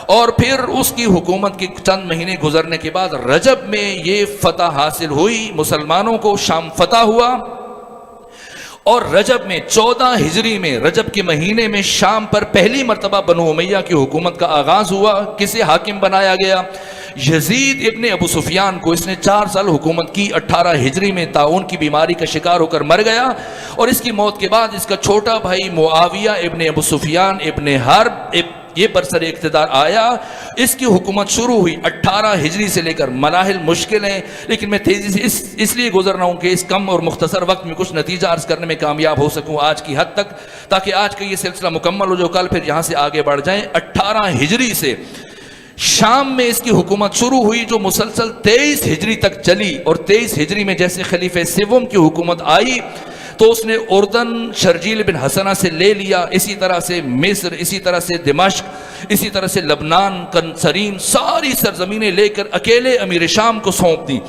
اور پھر اس کی حکومت کے چند مہینے گزرنے کے بعد رجب میں یہ فتح حاصل ہوئی، مسلمانوں کو شام فتح ہوا، اور رجب میں 14 ہجری میں رجب کے مہینے میں شام پر پہلی مرتبہ بنو امیہ کی حکومت کا آغاز ہوا۔ کسے حاکم بنایا گیا؟ یزید ابن ابو سفیان کو۔ اس نے 4 سال حکومت کی، 18 ہجری میں طاعون کی بیماری کا شکار ہو کر مر گیا، اور اس کی موت کے بعد اس کا چھوٹا بھائی معاویہ ابن ابو سفیان ابن حرب یہ برسر اقتدار آیا۔ اس کی حکومت شروع ہوئی 18 ہجری سے لے کر، مراحل مشکل ہیں لیکن میں تیزی سے اس لیے گزر رہا ہوں کہ اس کم اور مختصر وقت میں کچھ نتیجہ عرض کرنے میں کامیاب ہو سکوں آج کی حد تک، تاکہ آج کا یہ سلسلہ مکمل ہو جو کل پھر یہاں سے آگے بڑھ جائیں۔ 18 ہجری سے شام میں اس کی حکومت شروع ہوئی، جو مسلسل 23 ہجری تک چلی، اور 23 ہجری میں جیسے خلیفہ سوم کی حکومت آئی تو اس نے اردن شرجیل بن حسنہ سے لے لیا، اسی طرح سے مصر، اسی طرح سے دمشق، اسی طرح سے لبنان، کنسرین، ساری سرزمینیں لے کر اکیلے امیر شام کو سونپ دی،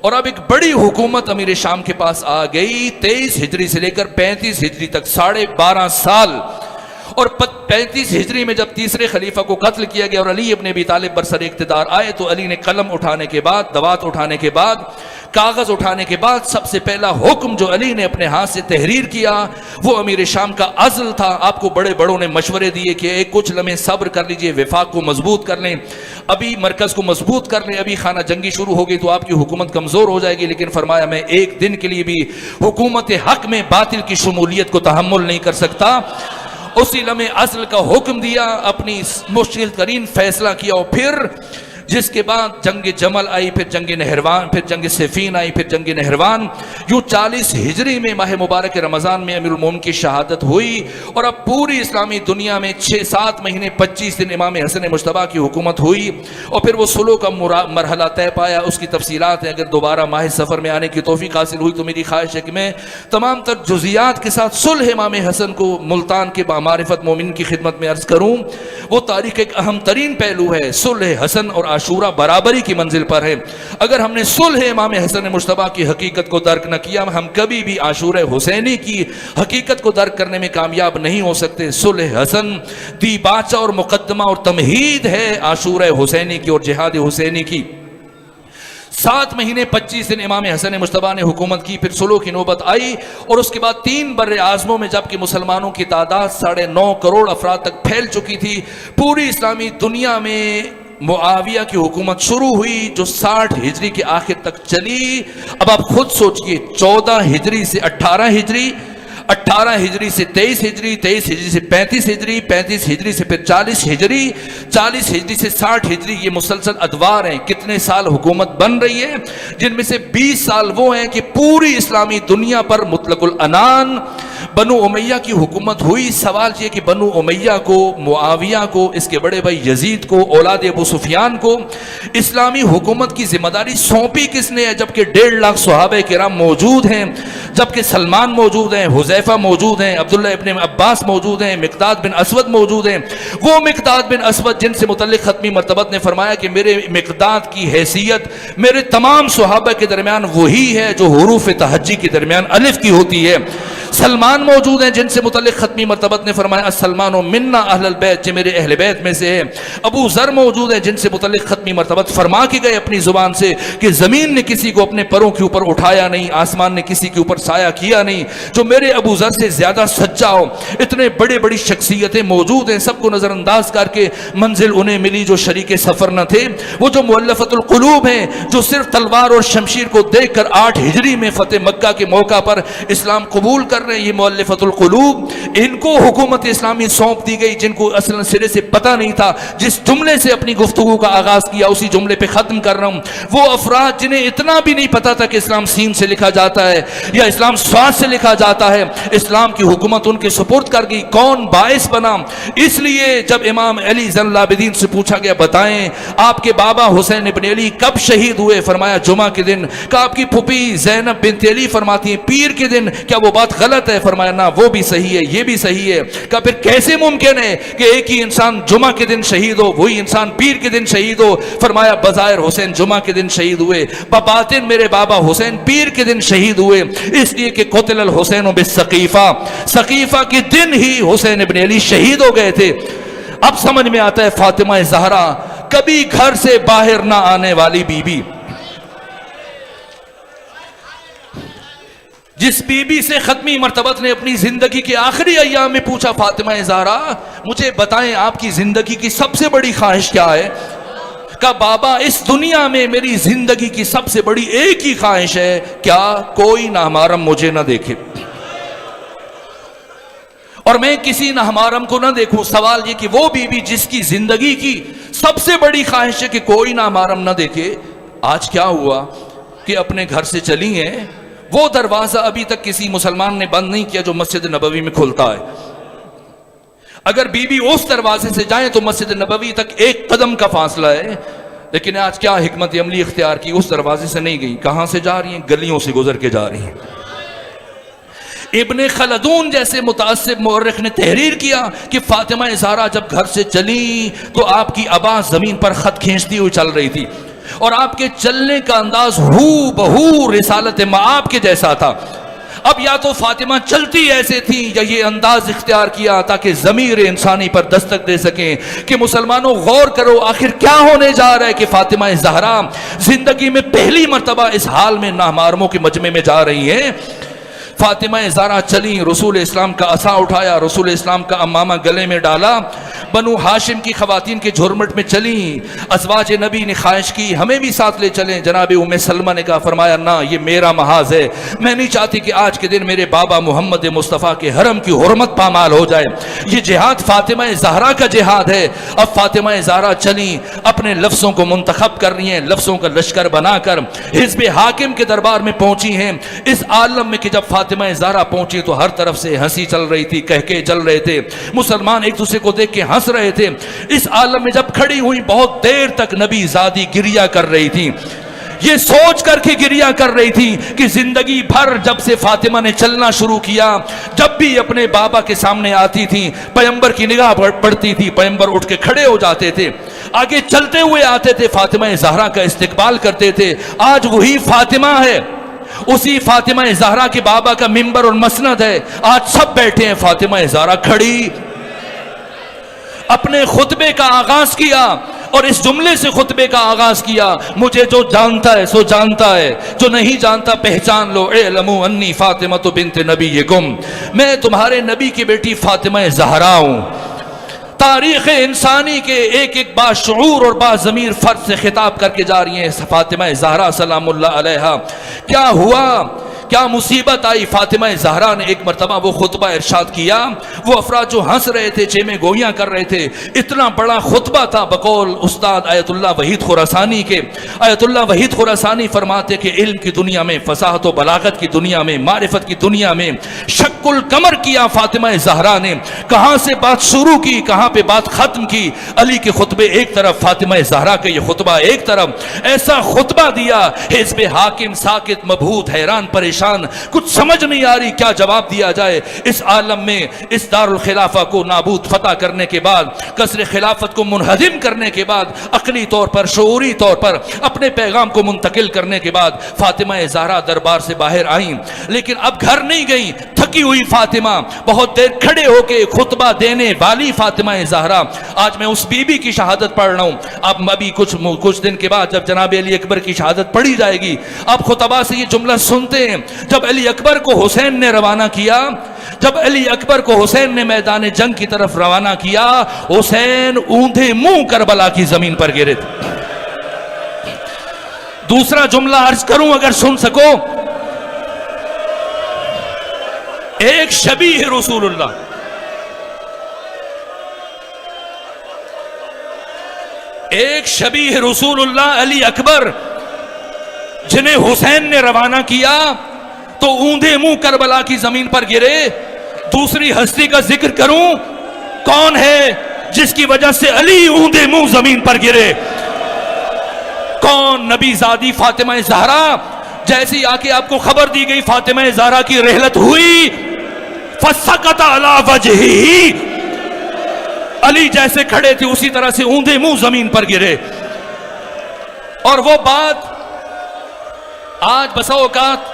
اور اب ایک بڑی حکومت امیر شام کے پاس آ گئی۔ 23 ہجری سے لے کر 35 ہجری تک 12.5 سال، اور 35 ہجری میں جب تیسرے خلیفہ کو قتل کیا گیا اور علی ابن ابی طالب برسر اقتدار آئے، تو علی نے قلم اٹھانے کے بعد، دوات اٹھانے کے بعد، کاغذ اٹھانے کے بعد سب سے پہلا حکم جو علی نے اپنے ہاتھ سے تحریر کیا وہ امیر شام کا عزل تھا۔ آپ کو بڑے بڑوں نے مشورے دیے کہ ایک کچھ لمحے صبر کر لیجئے، وفاق کو مضبوط کر لیں، ابھی مرکز کو مضبوط کر لیں، ابھی خانہ جنگی شروع ہو گئی تو آپ کی حکومت کمزور ہو جائے گی، لیکن فرمایا میں ایک دن کے لیے بھی حکومت حق میں باطل کی شمولیت کو تحمل نہیں کر سکتا۔ اسی لمحے عزل کا حکم دیا، اپنی مشکل ترین فیصلہ کیا، اور پھر جس کے بعد جنگ جمل آئی، پھر جنگ نہروان، پھر جنگ صفین آئی، پھر جنگ نہروان، یوں 40 ہجری میں ماہ مبارک رمضان میں امیر المومنین کی شہادت ہوئی، اور اب پوری اسلامی دنیا میں 6-7 مہینے 25 دن امام حسن مجتبیٰ کی حکومت ہوئی، اور پھر وہ صلح کا مرحلہ طے پایا۔ اس کی تفصیلات ہیں، اگر دوبارہ ماہ سفر میں آنے کی توفیق حاصل ہوئی تو میری خواہش ہے کہ میں تمام تر جزیات کے ساتھ صلح امام حسن کو ملتان کے بامعرفت مومن کی خدمت میں عرض کروں۔ وہ تاریخ ایک اہم ترین پہلو ہے، صلح حسن اور عاشورہ برابری کی منزل پر ہے۔ اگر ہم نے صلح امام حسن مجتبیٰ کی حقیقت کو درک نہ کیا، ہم کبھی بھی عاشورہ حسینی کی حقیقت کو درک کرنے میں کامیاب نہیں ہو سکتے۔ صلح حسن دیباچہ اور مقدمہ اور تمہید ہے عاشورہ حسینی کی اور جہاد حسینی کی۔ 7 مہینے 25 دن امام حسن مجتبیٰ نے حکومت کی، پھر صلح کی نوبت آئی، اور اس کے بعد 3 بر اعظموں میں جبکہ مسلمانوں کی تعداد 9.5 کروڑ افراد تک پھیل چکی تھی، پوری اسلامی دنیا میں معاویہ کی حکومت شروع ہوئی جو 60 ہجری کے آخر تک چلی۔ اب آپ خود سوچئے، 14 ہجری سے 18 ہجری، 18 ہجری سے 23 ہجری، 23 ہجری سے 35 ہجری، 35 ہجری سے پھر 40 ہجری، 40 ہجری سے 60 ہجری، یہ مسلسل ادوار ہیں۔ کتنے سال حکومت بن رہی ہے، جن میں سے 20 سال وہ ہیں کہ پوری اسلامی دنیا پر مطلق العنان بنو امیہ کی حکومت ہوئی۔ سوال یہ کہ بنو امیہ کو، معاویہ کو، اس کے بڑے بھائی یزید کو، اولاد ابو سفیان کو اسلامی حکومت کی ذمہ داری سونپی کس نے ہے، جبکہ 1.5 لاکھ صحابہ کرام موجود ہیں، جبکہ سلمان موجود ہیں، حذیفہ موجود ہیں، عبداللہ ابن عباس موجود ہیں، مقداد بن اسود موجود ہیں۔ وہ مقداد بن اسود جن سے متعلق ختمی مرتبت نے فرمایا کہ میرے مقداد کی حیثیت میرے تمام صحابہ کے درمیان وہی ہے جو حروف تہجی کے درمیان الف کی ہوتی ہے۔ سلمان موجود ہیں جن سے متعلق ختمی مرتبت نے فرمایا السلمان منا اہل البیت، جو میرے اہل بیت میں سے ہے۔ ابو ذر موجود ہیں جن سے متعلق ختمی مرتبت فرما کے گئے اپنی زبان سے کہ زمین نے کسی کو اپنے پروں کے اوپر اٹھایا نہیں، آسمان نے کسی کے اوپر سایہ کیا نہیں جو میرے ابو ذر سے زیادہ سچا ہو۔ اتنے بڑے بڑی شخصیتیں موجود ہیں، سب کو نظر انداز کر کے منزل انہیں ملی جو شریک سفر نہ تھے، وہ جو مؤلفۃ القلوب ہیں، جو صرف تلوار اور شمشیر کو دیکھ کر 8 ہجری میں فتح مکہ کے موقع پر اسلام قبول کر رہے ہیں۔ یہ مؤلفۃ القلوب، ان کو حکومت اسلامی سونپ دی گئی جن کو اصلا سرے سے پتہ نہیں تھا۔ جس جملے سے اپنی گفتگو کا آغاز کیا اسی جملے پہ ختم کر رہا ہوں۔ وہ افراد جنہیں اتنا بھی نہیں پتا تھا کہ اسلام سین سے لکھا جاتا ہے یا اسلام سواد سے لکھا جاتا ہے، اسلام کی حکومت ان کے سپرد کر گئی۔ کون باعث بنا؟ اس لیے جب امام علی زین العابدین سے پوچھا گیا بتائیں آپ کے بابا حسین ابن علی کب شہید ہوئے؟ فرمایا جمعہ کے دن۔ کہا آپ کی پھوپھی زینب بنت علی فرماتی ہیں پیر کے دن۔ کیا وہ بات غلط غلط ہے؟ فرمایا نا وہ بھی صحیح ہے یہ بھی صحیح ہے۔ کہا پھر کیسے ممکن ہے کہ ایک ہی انسان جمعہ کے دن شہید ہو، وہی انسان پیر کے دن شہید ہو؟ فرمایا بظاہر حسین جمعہ کے دن شہید ہوئے، بباطن میرے بابا حسین پیر کے دن شہید ہوئے، اس لیے کہ قتل الحسین بالسقیفہ، سقیفہ کے دن ہی حسین ابن علی شہید ہو گئے تھے۔ اب سمجھ میں آتا ہے فاطمہ زہرا کبھی گھر سے باہر نہ آنے والی بی بی، جس بی بی سے ختمی مرتبت نے اپنی زندگی کے آخری ایام میں پوچھا فاطمہ زہرا مجھے بتائیں آپ کی زندگی کی سب سے بڑی خواہش کیا ہے؟ کہا بابا اس دنیا میں میری زندگی کی سب سے بڑی ایک ہی خواہش ہے، کیا؟ کوئی نامحرم مجھے نہ دیکھے اور میں کسی نامحرم کو نہ دیکھوں۔ سوال یہ کہ وہ بی بی جس کی زندگی کی سب سے بڑی خواہش ہے کہ کوئی نامحرم نہ دیکھے، آج کیا ہوا کہ اپنے گھر سے چلی ہیں، وہ دروازہ ابھی تک کسی مسلمان نے بند نہیں کیا جو مسجد نبوی میں کھلتا ہے۔ اگر بی بی اس دروازے سے جائیں تو مسجد نبوی تک ایک قدم کا فاصلہ ہے، لیکن آج کیا حکمت عملی اختیار کی، اس دروازے سے نہیں گئی، کہاں سے جا رہی ہیں؟ گلیوں سے گزر کے جا رہی ہیں۔ ابن خلدون جیسے متعصب مورخ نے تحریر کیا کہ فاطمہ زہرا جب گھر سے چلی تو آپ کی ابا زمین پر خط کھینچتی ہوئی چل رہی تھی، اور آپ کے چلنے کا انداز ہو بہو رسالت مآب کے جیسا تھا۔ اب یا تو فاطمہ چلتی ایسے تھی یا یہ انداز اختیار کیا تاکہ ضمیر انسانی پر دستک دے سکیں کہ مسلمانوں غور کرو آخر کیا ہونے جا رہا ہے کہ فاطمہ زہرا زندگی میں پہلی مرتبہ اس حال میں نامحرموں کے مجمع میں جا رہی ہیں۔ فاطمہ زہرا چلی، رسول اسلام کا عصا اٹھایا، رسول اسلام کا امامہ گلے میں ڈالا، بنو ہاشم کی خواتین کے جھرمٹ میں چلی، ازواج نبی نے خواہش کی ہمیں بھی ساتھ لے چلیں، جناب ام سلمہ نے کہا، فرمایا نہ یہ میرا محاذ ہے، میں نہیں چاہتی کہ آج کے دن میرے بابا محمد مصطفیٰ کے حرم کی حرمت پامال ہو جائے، یہ جہاد فاطمہ زہرا کا جہاد ہے۔ اب فاطمہ زہرا چلی، اپنے لفظوں کو منتخب کر رہی ہیں، لفظوں کا لشکر بنا کر حزب حاکم کے دربار میں پہنچی ہیں۔ اس عالم میں کہ جب فاطمہ زہرا پہنچی تو ہر طرف سے ہنسی چل رہی تھی، کہکے چل رہے تھے، مسلمان ایک دوسرے کو دیکھ کے ہنس رہے تھے۔ اس عالم میں جب کھڑی ہوئی بہت دیر تک نبی زادی گریہ کر رہی تھی، یہ سوچ کر کے گریہ کر رہی تھی کہ زندگی بھر جب سے فاطمہ نے چلنا شروع کیا، جب بھی اپنے بابا کے سامنے آتی تھی پیغمبر کی نگاہ پڑتی تھی، پیغمبر اٹھ کے کھڑے ہو جاتے تھے، آگے چلتے ہوئے آتے تھے، فاطمہ زہرا کا استقبال کرتے تھے۔ آج وہی فاطمہ ہے، اسی فاطمہ زہرا کے بابا کا منبر اور مسند ہے، آج سب بیٹھے ہیں، فاطمہ زہرا کھڑی اپنے خطبے کا آغاز کیا، اور اس جملے سے خطبے کا آغاز کیا، مجھے جو جانتا ہے سو جانتا ہے، جو نہیں جانتا پہچان لو، اعلموا انی فاطمہ بنت نبیکم، میں تمہارے نبی کی بیٹی فاطمہ زہرا ہوں۔ تاریخ انسانی کے ایک ایک باشعور اور باضمیر فرد سے خطاب کر کے جا رہی ہیں فاطمہ زہرا سلام اللہ علیہا۔ کیا ہوا، کیا مصیبت آئی؟ فاطمہ زہرا نے ایک مرتبہ وہ خطبہ ارشاد کیا، وہ افراد جو ہنس رہے تھے، چیمیں گویاں کر رہے تھے، اتنا بڑا خطبہ تھا بقول استاد آیت اللہ وحید خراسانی کے۔ آیت اللہ وحید خراسانی فرماتے کہ علم کی دنیا میں، فصاحت و بلاغت کی دنیا میں، معرفت کی دنیا میں شق القمر کیا فاطمہ زہرا نے، کہاں سے بات شروع کی، کہاں پہ بات ختم کی۔ علی کے خطبے ایک طرف، فاطمہ زہرا کا یہ خطبہ ایک طرف، ایسا خطبہ دیا حزب حاکم ساکت مبہوت حیران پریشان، کچھ سمجھ نہیں آ رہی کیا جواب دیا جائے۔ اس عالم میں اس دار الخلافہ کو نابود فتح کرنے کے بعد، قصر خلافت کو منہدم کرنے کے بعد، عقلی طور پر شعوری طور پر اپنے پیغام کو منتقل کرنے کے بعد فاطمہ زہرا دربار سے باہر آئیں، لیکن اب گھر نہیں گئیں۔ تھکی ہوئی فاطمہ، بہت دیر کھڑے ہو کے خطبہ دینے والی فاطمہ زہرا، آج میں اس بی بی کی شہادت پڑھ رہا ہوں۔ اب ابھی کچھ دن کے بعد جب جناب علی اکبر کی شہادت پڑھی جائے گی، آپ خطبہ سے یہ جملہ سنتے ہیں، جب علی اکبر کو حسین نے روانہ کیا، جب علی اکبر کو حسین نے میدان جنگ کی طرف روانہ کیا، حسین اوندھے منہ کربلا کی زمین پر گرے تھے۔ دوسرا جملہ عرض کروں اگر سن سکو، ایک شبیہ رسول اللہ، ایک شبیہ رسول اللہ علی اکبر جنہیں حسین نے روانہ کیا تو اوندھے منہ کربلا کی زمین پر گرے۔ دوسری ہستی کا ذکر کروں، کون ہے جس کی وجہ سے علی اوندھے منہ زمین پر گرے؟ کون؟ نبی زادی فاطمہ زہرا۔ جیسی آ کے آپ کو خبر دی گئی فاطمہ زہرا کی رحلت ہوئی، فسقط علی وجہہ، علی جیسے کھڑے تھے اسی طرح سے اوندے منہ زمین پر گرے. اور وہ بات آج بسا اوقات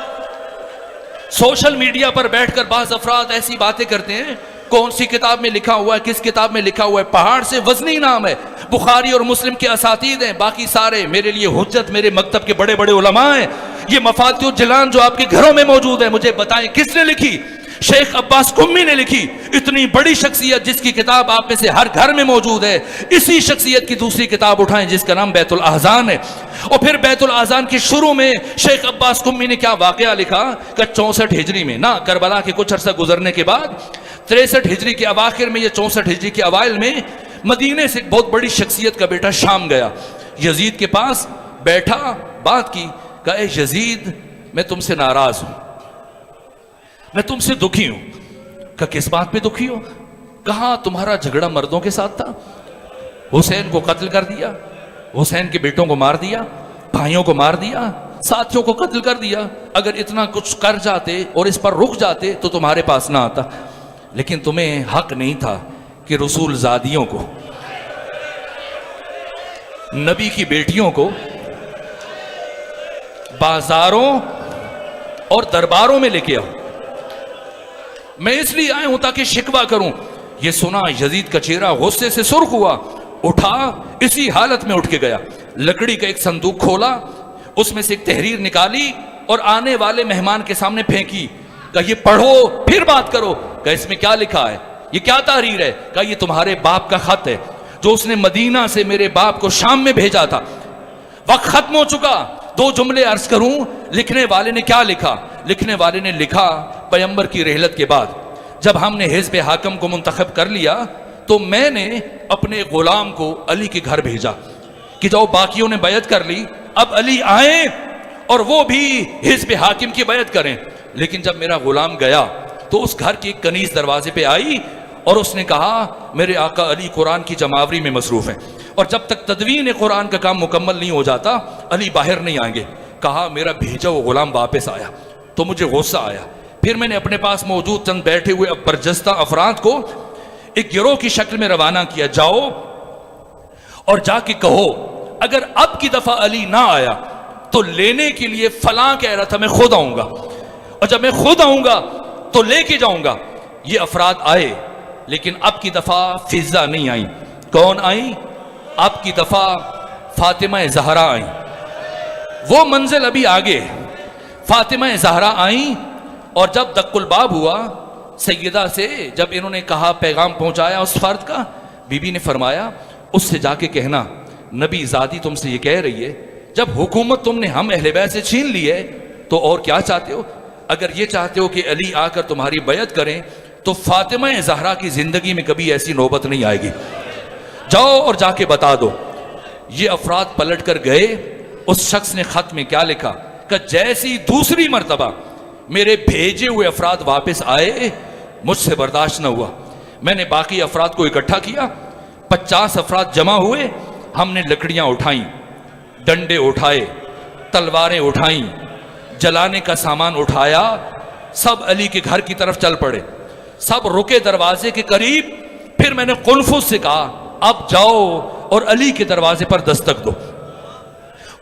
سوشل میڈیا پر بیٹھ کر بعض افراد ایسی باتیں کرتے ہیں، کون سی کتاب میں لکھا ہوا ہے، کس کتاب میں لکھا ہوا ہے، پہاڑ سے وزنی نام ہے، بخاری اور مسلم کے اساتید ہیں، باقی سارے میرے لیے حجت میرے مکتب کے بڑے بڑے علماء ہیں. یہ مفاتیح الجنان جو آپ کے گھروں میں موجود ہے، مجھے بتائیں کس نے لکھی؟ شیخ عباس قمی نے لکھی. اتنی بڑی شخصیت جس کی کتاب آپ میں سے ہر گھر میں موجود ہے، اسی شخصیت کی دوسری کتاب اٹھائیں جس کا نام بیت الاحزان ہے. اور پھر بیت الاحزان کی شروع میں شیخ عباس قمی نے کیا واقعہ لکھا کہ 64 ہجری میں نہ، کربلا کے کچھ عرصہ گزرنے کے بعد 63 ہجری کے اواخر میں، یہ 64 ہجری کے اوائل میں، مدینے سے ایک بہت بڑی شخصیت کا بیٹا شام گیا، یزید کے پاس بیٹھا، بات کی، کہا اے یزید میں تم سے ناراض ہوں، میں تم سے دکھی ہوں. کہا کس بات پہ دکھی ہو؟ کہا تمہارا جھگڑا مردوں کے ساتھ تھا، حسین کو قتل کر دیا، حسین کے بیٹوں کو مار دیا، بھائیوں کو مار دیا، ساتھیوں کو قتل کر دیا. اگر اتنا کچھ کر جاتے اور اس پر رک جاتے تو تمہارے پاس نہ آتا، لیکن تمہیں حق نہیں تھا کہ رسول زادیوں کو، نبی کی بیٹیوں کو بازاروں اور درباروں میں لے کے آؤ. میں اس لیے آیا ہوں تاکہ شکوہ کروں. یہ سنا یزید کا چہرہ غصے سے سرخ ہوا، اٹھا، اسی حالت میں اٹھ کے گیا، لکڑی کا ایک صندوق کھولا، اس میں سے ایک تحریر نکالی اور آنے والے مہمان کے سامنے پھینکی. کہا یہ پڑھو پھر بات کرو. کہا اس میں کیا لکھا ہے، یہ کیا تحریر ہے؟ کہا یہ تمہارے باپ کا خط ہے جو اس نے مدینہ سے میرے باپ کو شام میں بھیجا تھا. وقت ختم ہو چکا. 2 جملے عرض کروں. لکھنے والے نے کیا لکھا؟ لکھنے والے نے لکھا پیغمبر کی رحلت کے بعد جب ہم نے حزب حاکم کو منتخب کر لیا تو میں نے اپنے غلام کو علی کے گھر بھیجا کہ جاؤ باقیوں نے بیعت کر لی، اب علی آئیں اور وہ بھی حزب حاکم کی بیعت کریں. لیکن جب میرا غلام گیا تو اس گھر کی ایک کنیز دروازے پہ آئی اور اس نے کہا میرے آقا علی قرآن کی جماوری میں مصروف ہیں اور جب تک تدوین قرآن کا کام مکمل نہیں ہو جاتا علی باہر نہیں آئیں گے. کہا میرا بھیجا وہ غلام واپس آیا تو مجھے غصہ آیا. پھر میں نے اپنے پاس موجود چند بیٹھے ہوئے برجستہ افراد کو ایک گروہ کی شکل میں روانہ کیا، جاؤ اور جا کے کہو اگر اب کی دفعہ علی نہ آیا تو لینے کے لیے فلاں کہہ رہا تھا میں خود آؤں گا، اور جب میں خود آؤں گا تو لے کے جاؤں گا. یہ افراد آئے لیکن اب کی دفعہ فضا نہیں آئی. کون آئی؟ اب کی دفعہ فاطمہ زہرا آئیں. وہ منزل ابھی آگے. فاطمہ زہرا آئیں اور جب دق الباب ہوا سیدہ سے، جب انہوں نے کہا پیغام پہنچایا اس فرد کا، بی بی نے فرمایا اس سے جا کے کہنا نبی زادی تم سے یہ کہہ رہی ہے جب حکومت تم نے ہم اہل بیت سے چھین لی ہے تو اور کیا چاہتے ہو؟ اگر یہ چاہتے ہو کہ علی آ کر تمہاری بیعت کریں تو فاطمہ زہرا کی زندگی میں کبھی ایسی نوبت نہیں آئے گی، جاؤ اور جا کے بتا دو. یہ افراد پلٹ کر گئے. اس شخص نے خط میں کیا لکھا کہ جیسی دوسری مرتبہ میرے بھیجے ہوئے افراد واپس آئے مجھ سے برداشت نہ ہوا. میں نے باقی افراد کو اکٹھا کیا، 50 افراد جمع ہوئے. ہم نے لکڑیاں اٹھائیں، ڈنڈے اٹھائے، تلواریں اٹھائیں، جلانے کا سامان اٹھایا. سب علی کے گھر کی طرف چل پڑے. سب رکے دروازے کے قریب. پھر میں نے قنفذ سے کہا اب جاؤ اور علی کے دروازے پر دستک دو.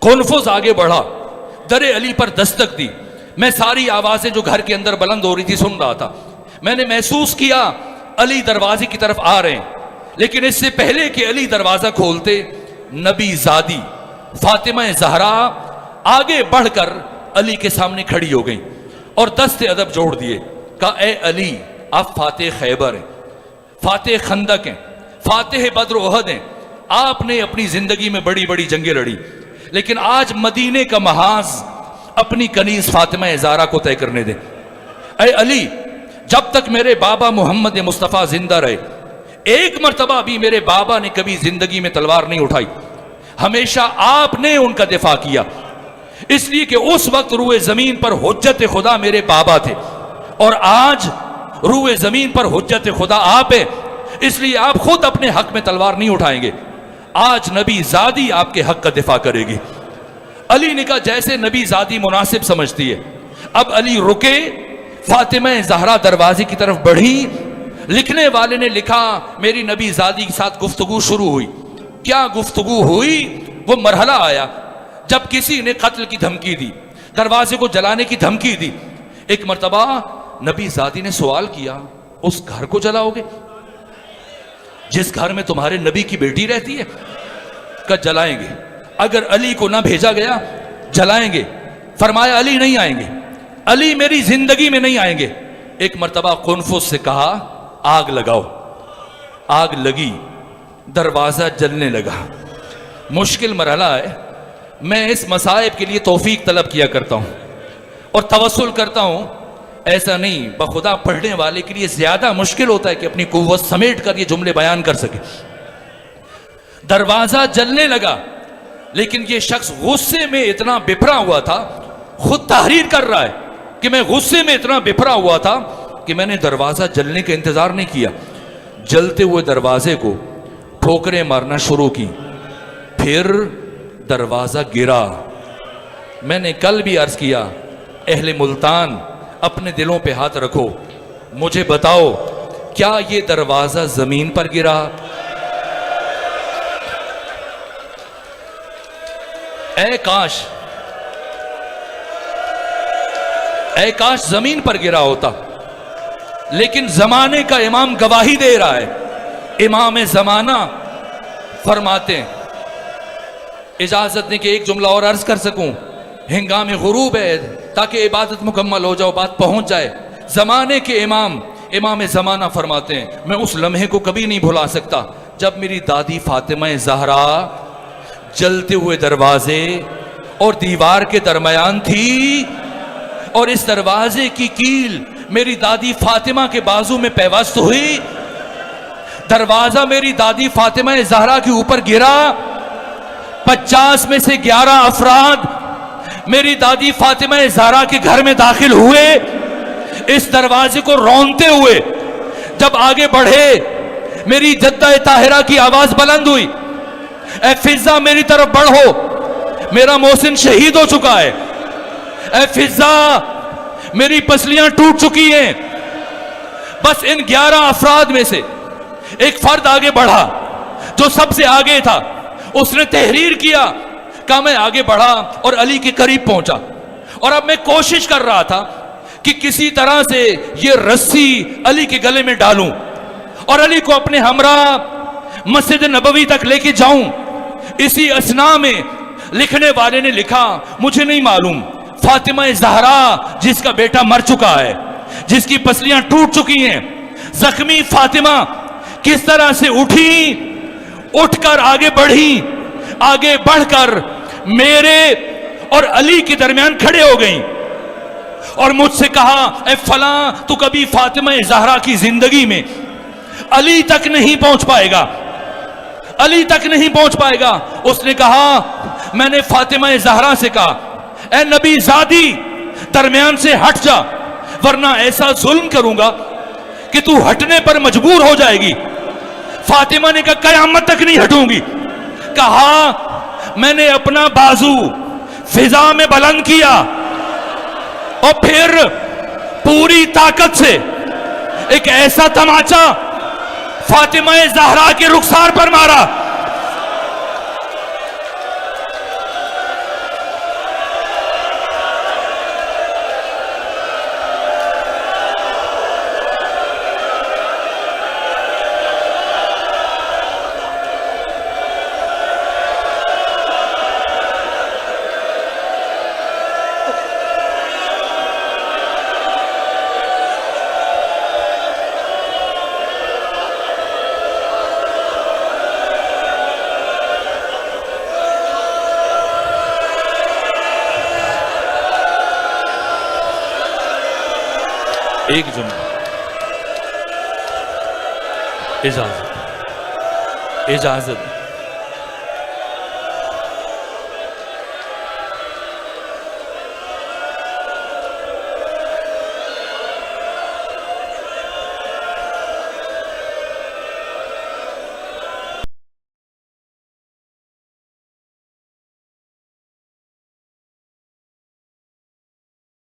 قنفذ آگے بڑھا، در علی پر دستک دی. میں ساری آوازیں جو گھر کے اندر بلند ہو رہی تھی سن رہا تھا. میں نے محسوس کیا علی دروازے کی طرف آ رہے ہیں، لیکن اس سے پہلے کہ علی دروازہ کھولتے نبی زادی فاطمہ زہرا آگے بڑھ کر علی کے سامنے کھڑی ہو گئی اور دست ادب جوڑ دیے. کہا اے علی آپ فاتح خیبر ہیں، فاتح خندق ہیں، فاتح بدر و احد ہیں. آپ نے اپنی زندگی میں بڑی بڑی جنگیں لڑی، لیکن آج مدینے کا محاذ اپنی کنیز فاطمہ زہرا کو طے کرنے دیں. اے علی جب تک میرے بابا محمد مصطفیٰ زندہ رہے ایک مرتبہ بھی میرے بابا نے کبھی زندگی میں تلوار نہیں اٹھائی، ہمیشہ آپ نے ان کا دفاع کیا. اس لیے کہ اس وقت روئے زمین پر حجت خدا میرے بابا تھے اور آج روئے زمین پر حجت خدا آپ ہے. اس لیے آپ خود اپنے حق میں تلوار نہیں اٹھائیں گے. آج نبی زادی آپ کے حق کا دفاع کرے گی. علی نے کہا جیسے نبی زادی مناسب سمجھتی ہے. اب علی رکے، فاطمہ زہرا دروازے کی طرف بڑھی. لکھنے والے نے لکھا میری نبی زادی کے ساتھ گفتگو شروع ہوئی. کیا گفتگو ہوئی؟ وہ مرحلہ آیا جب کسی نے قتل کی دھمکی دی, دروازے کو جلانے کی دھمکی دی. ایک مرتبہ نبی زادی نے سوال کیا اس گھر کو جلاؤ گے جس گھر میں تمہارے نبی کی بیٹی رہتی ہے؟ کہ جلائیں گے. اگر علی کو نہ بھیجا گیا جلائیں گے. فرمایا علی نہیں آئیں گے, علی میری زندگی میں نہیں آئیں گے. ایک مرتبہ قنفذ سے کہا آگ لگاؤ. آگ لگی, دروازہ جلنے لگا. مشکل مرحلہ ہے. میں اس مصائب کے لیے توفیق طلب کیا کرتا ہوں اور توسل کرتا ہوں. ایسا نہیں, بخدا پڑھنے والے کے لیے زیادہ مشکل ہوتا ہے کہ اپنی قوت سمیٹ کر یہ جملے بیان کر سکے. دروازہ جلنے لگا, لیکن یہ شخص غصے میں اتنا بپھرا ہوا تھا, خود تحریر کر رہا ہے کہ میں غصے میں اتنا بپھرا ہوا تھا کہ میں نے دروازہ جلنے کا انتظار نہیں کیا. جلتے ہوئے دروازے کو ٹھوکریں مارنا شروع کی. پھر دروازہ گرا. میں نے کل بھی عرض کیا اہل ملتان اپنے دلوں پہ ہاتھ رکھو, مجھے بتاؤ کیا یہ دروازہ زمین پر گرا؟ اے کاش زمین پر گرا ہوتا. لیکن زمانے کا امام گواہی دے رہا ہے. امام زمانہ فرماتے ہیں, اجازت دیں کہ ایک جملہ اور عرض کر سکوں, ہنگام غروب ہے تاکہ عبادت مکمل ہو جاؤ, بات پہنچ جائے. زمانے کے امام زمانہ فرماتے ہیں میں اس لمحے کو کبھی نہیں بھلا سکتا جب میری دادی فاطمہ زہرا جلتے ہوئے دروازے اور دیوار کے درمیان تھی, اور اس دروازے کی کیل میری دادی فاطمہ کے بازو میں پیوست ہوئی. دروازہ میری دادی فاطمہ زہرا کے اوپر گرا. 50 میں سے 11 افراد میری دادی فاطمہ زہرا کے گھر میں داخل ہوئے. اس دروازے کو رونتے ہوئے جب آگے بڑھے, میری جدہ طاہرہ کی آواز بلند ہوئی, اے فضا میری طرف بڑھو, میرا محسن شہید ہو چکا ہے. اے فضا میری پسلیاں ٹوٹ چکی ہیں. بس ان 11 افراد میں سے ایک فرد آگے بڑھا جو سب سے آگے تھا. اس نے تحریر کیا, کہا میں آگے بڑھا اور علی کے قریب پہنچا, اور اب میں کوشش کر رہا تھا کہ کسی طرح سے یہ رسی علی کے گلے میں ڈالوں اور علی کو اپنے ہمراہ مسجد نبوی تک لے کے جاؤں. اسی اسنا میں لکھنے والے نے لکھا مجھے نہیں معلوم فاطمہ زہرا جس کا بیٹا مر چکا ہے, جس کی پسلیاں ٹوٹ چکی ہیں, زخمی فاطمہ کس طرح سے اٹھی, اٹھ کر آگے بڑھی, آگے بڑھ کر میرے اور علی کے درمیان کھڑے ہو گئیں اور مجھ سے کہا اے فلاں تو کبھی فاطمہ زہرا کی زندگی میں علی تک نہیں پہنچ پائے گا, علی تک نہیں پہنچ پائے گا. اس نے کہا, میں نے فاطمہ زہرا سے کہا اے نبی زادی درمیان سے ہٹ جا ورنہ ایسا ظلم کروں گا کہ تو ہٹنے پر مجبور ہو جائے گی. فاطمہ نے کہا قیامت تک نہیں ہٹوں گی. کہا میں نے اپنا بازو فضا میں بلند کیا اور پھر پوری طاقت سے ایک ایسا تماچا فاطمہ زہرا کے رخسار پر مارا. ایک جملہ اجازت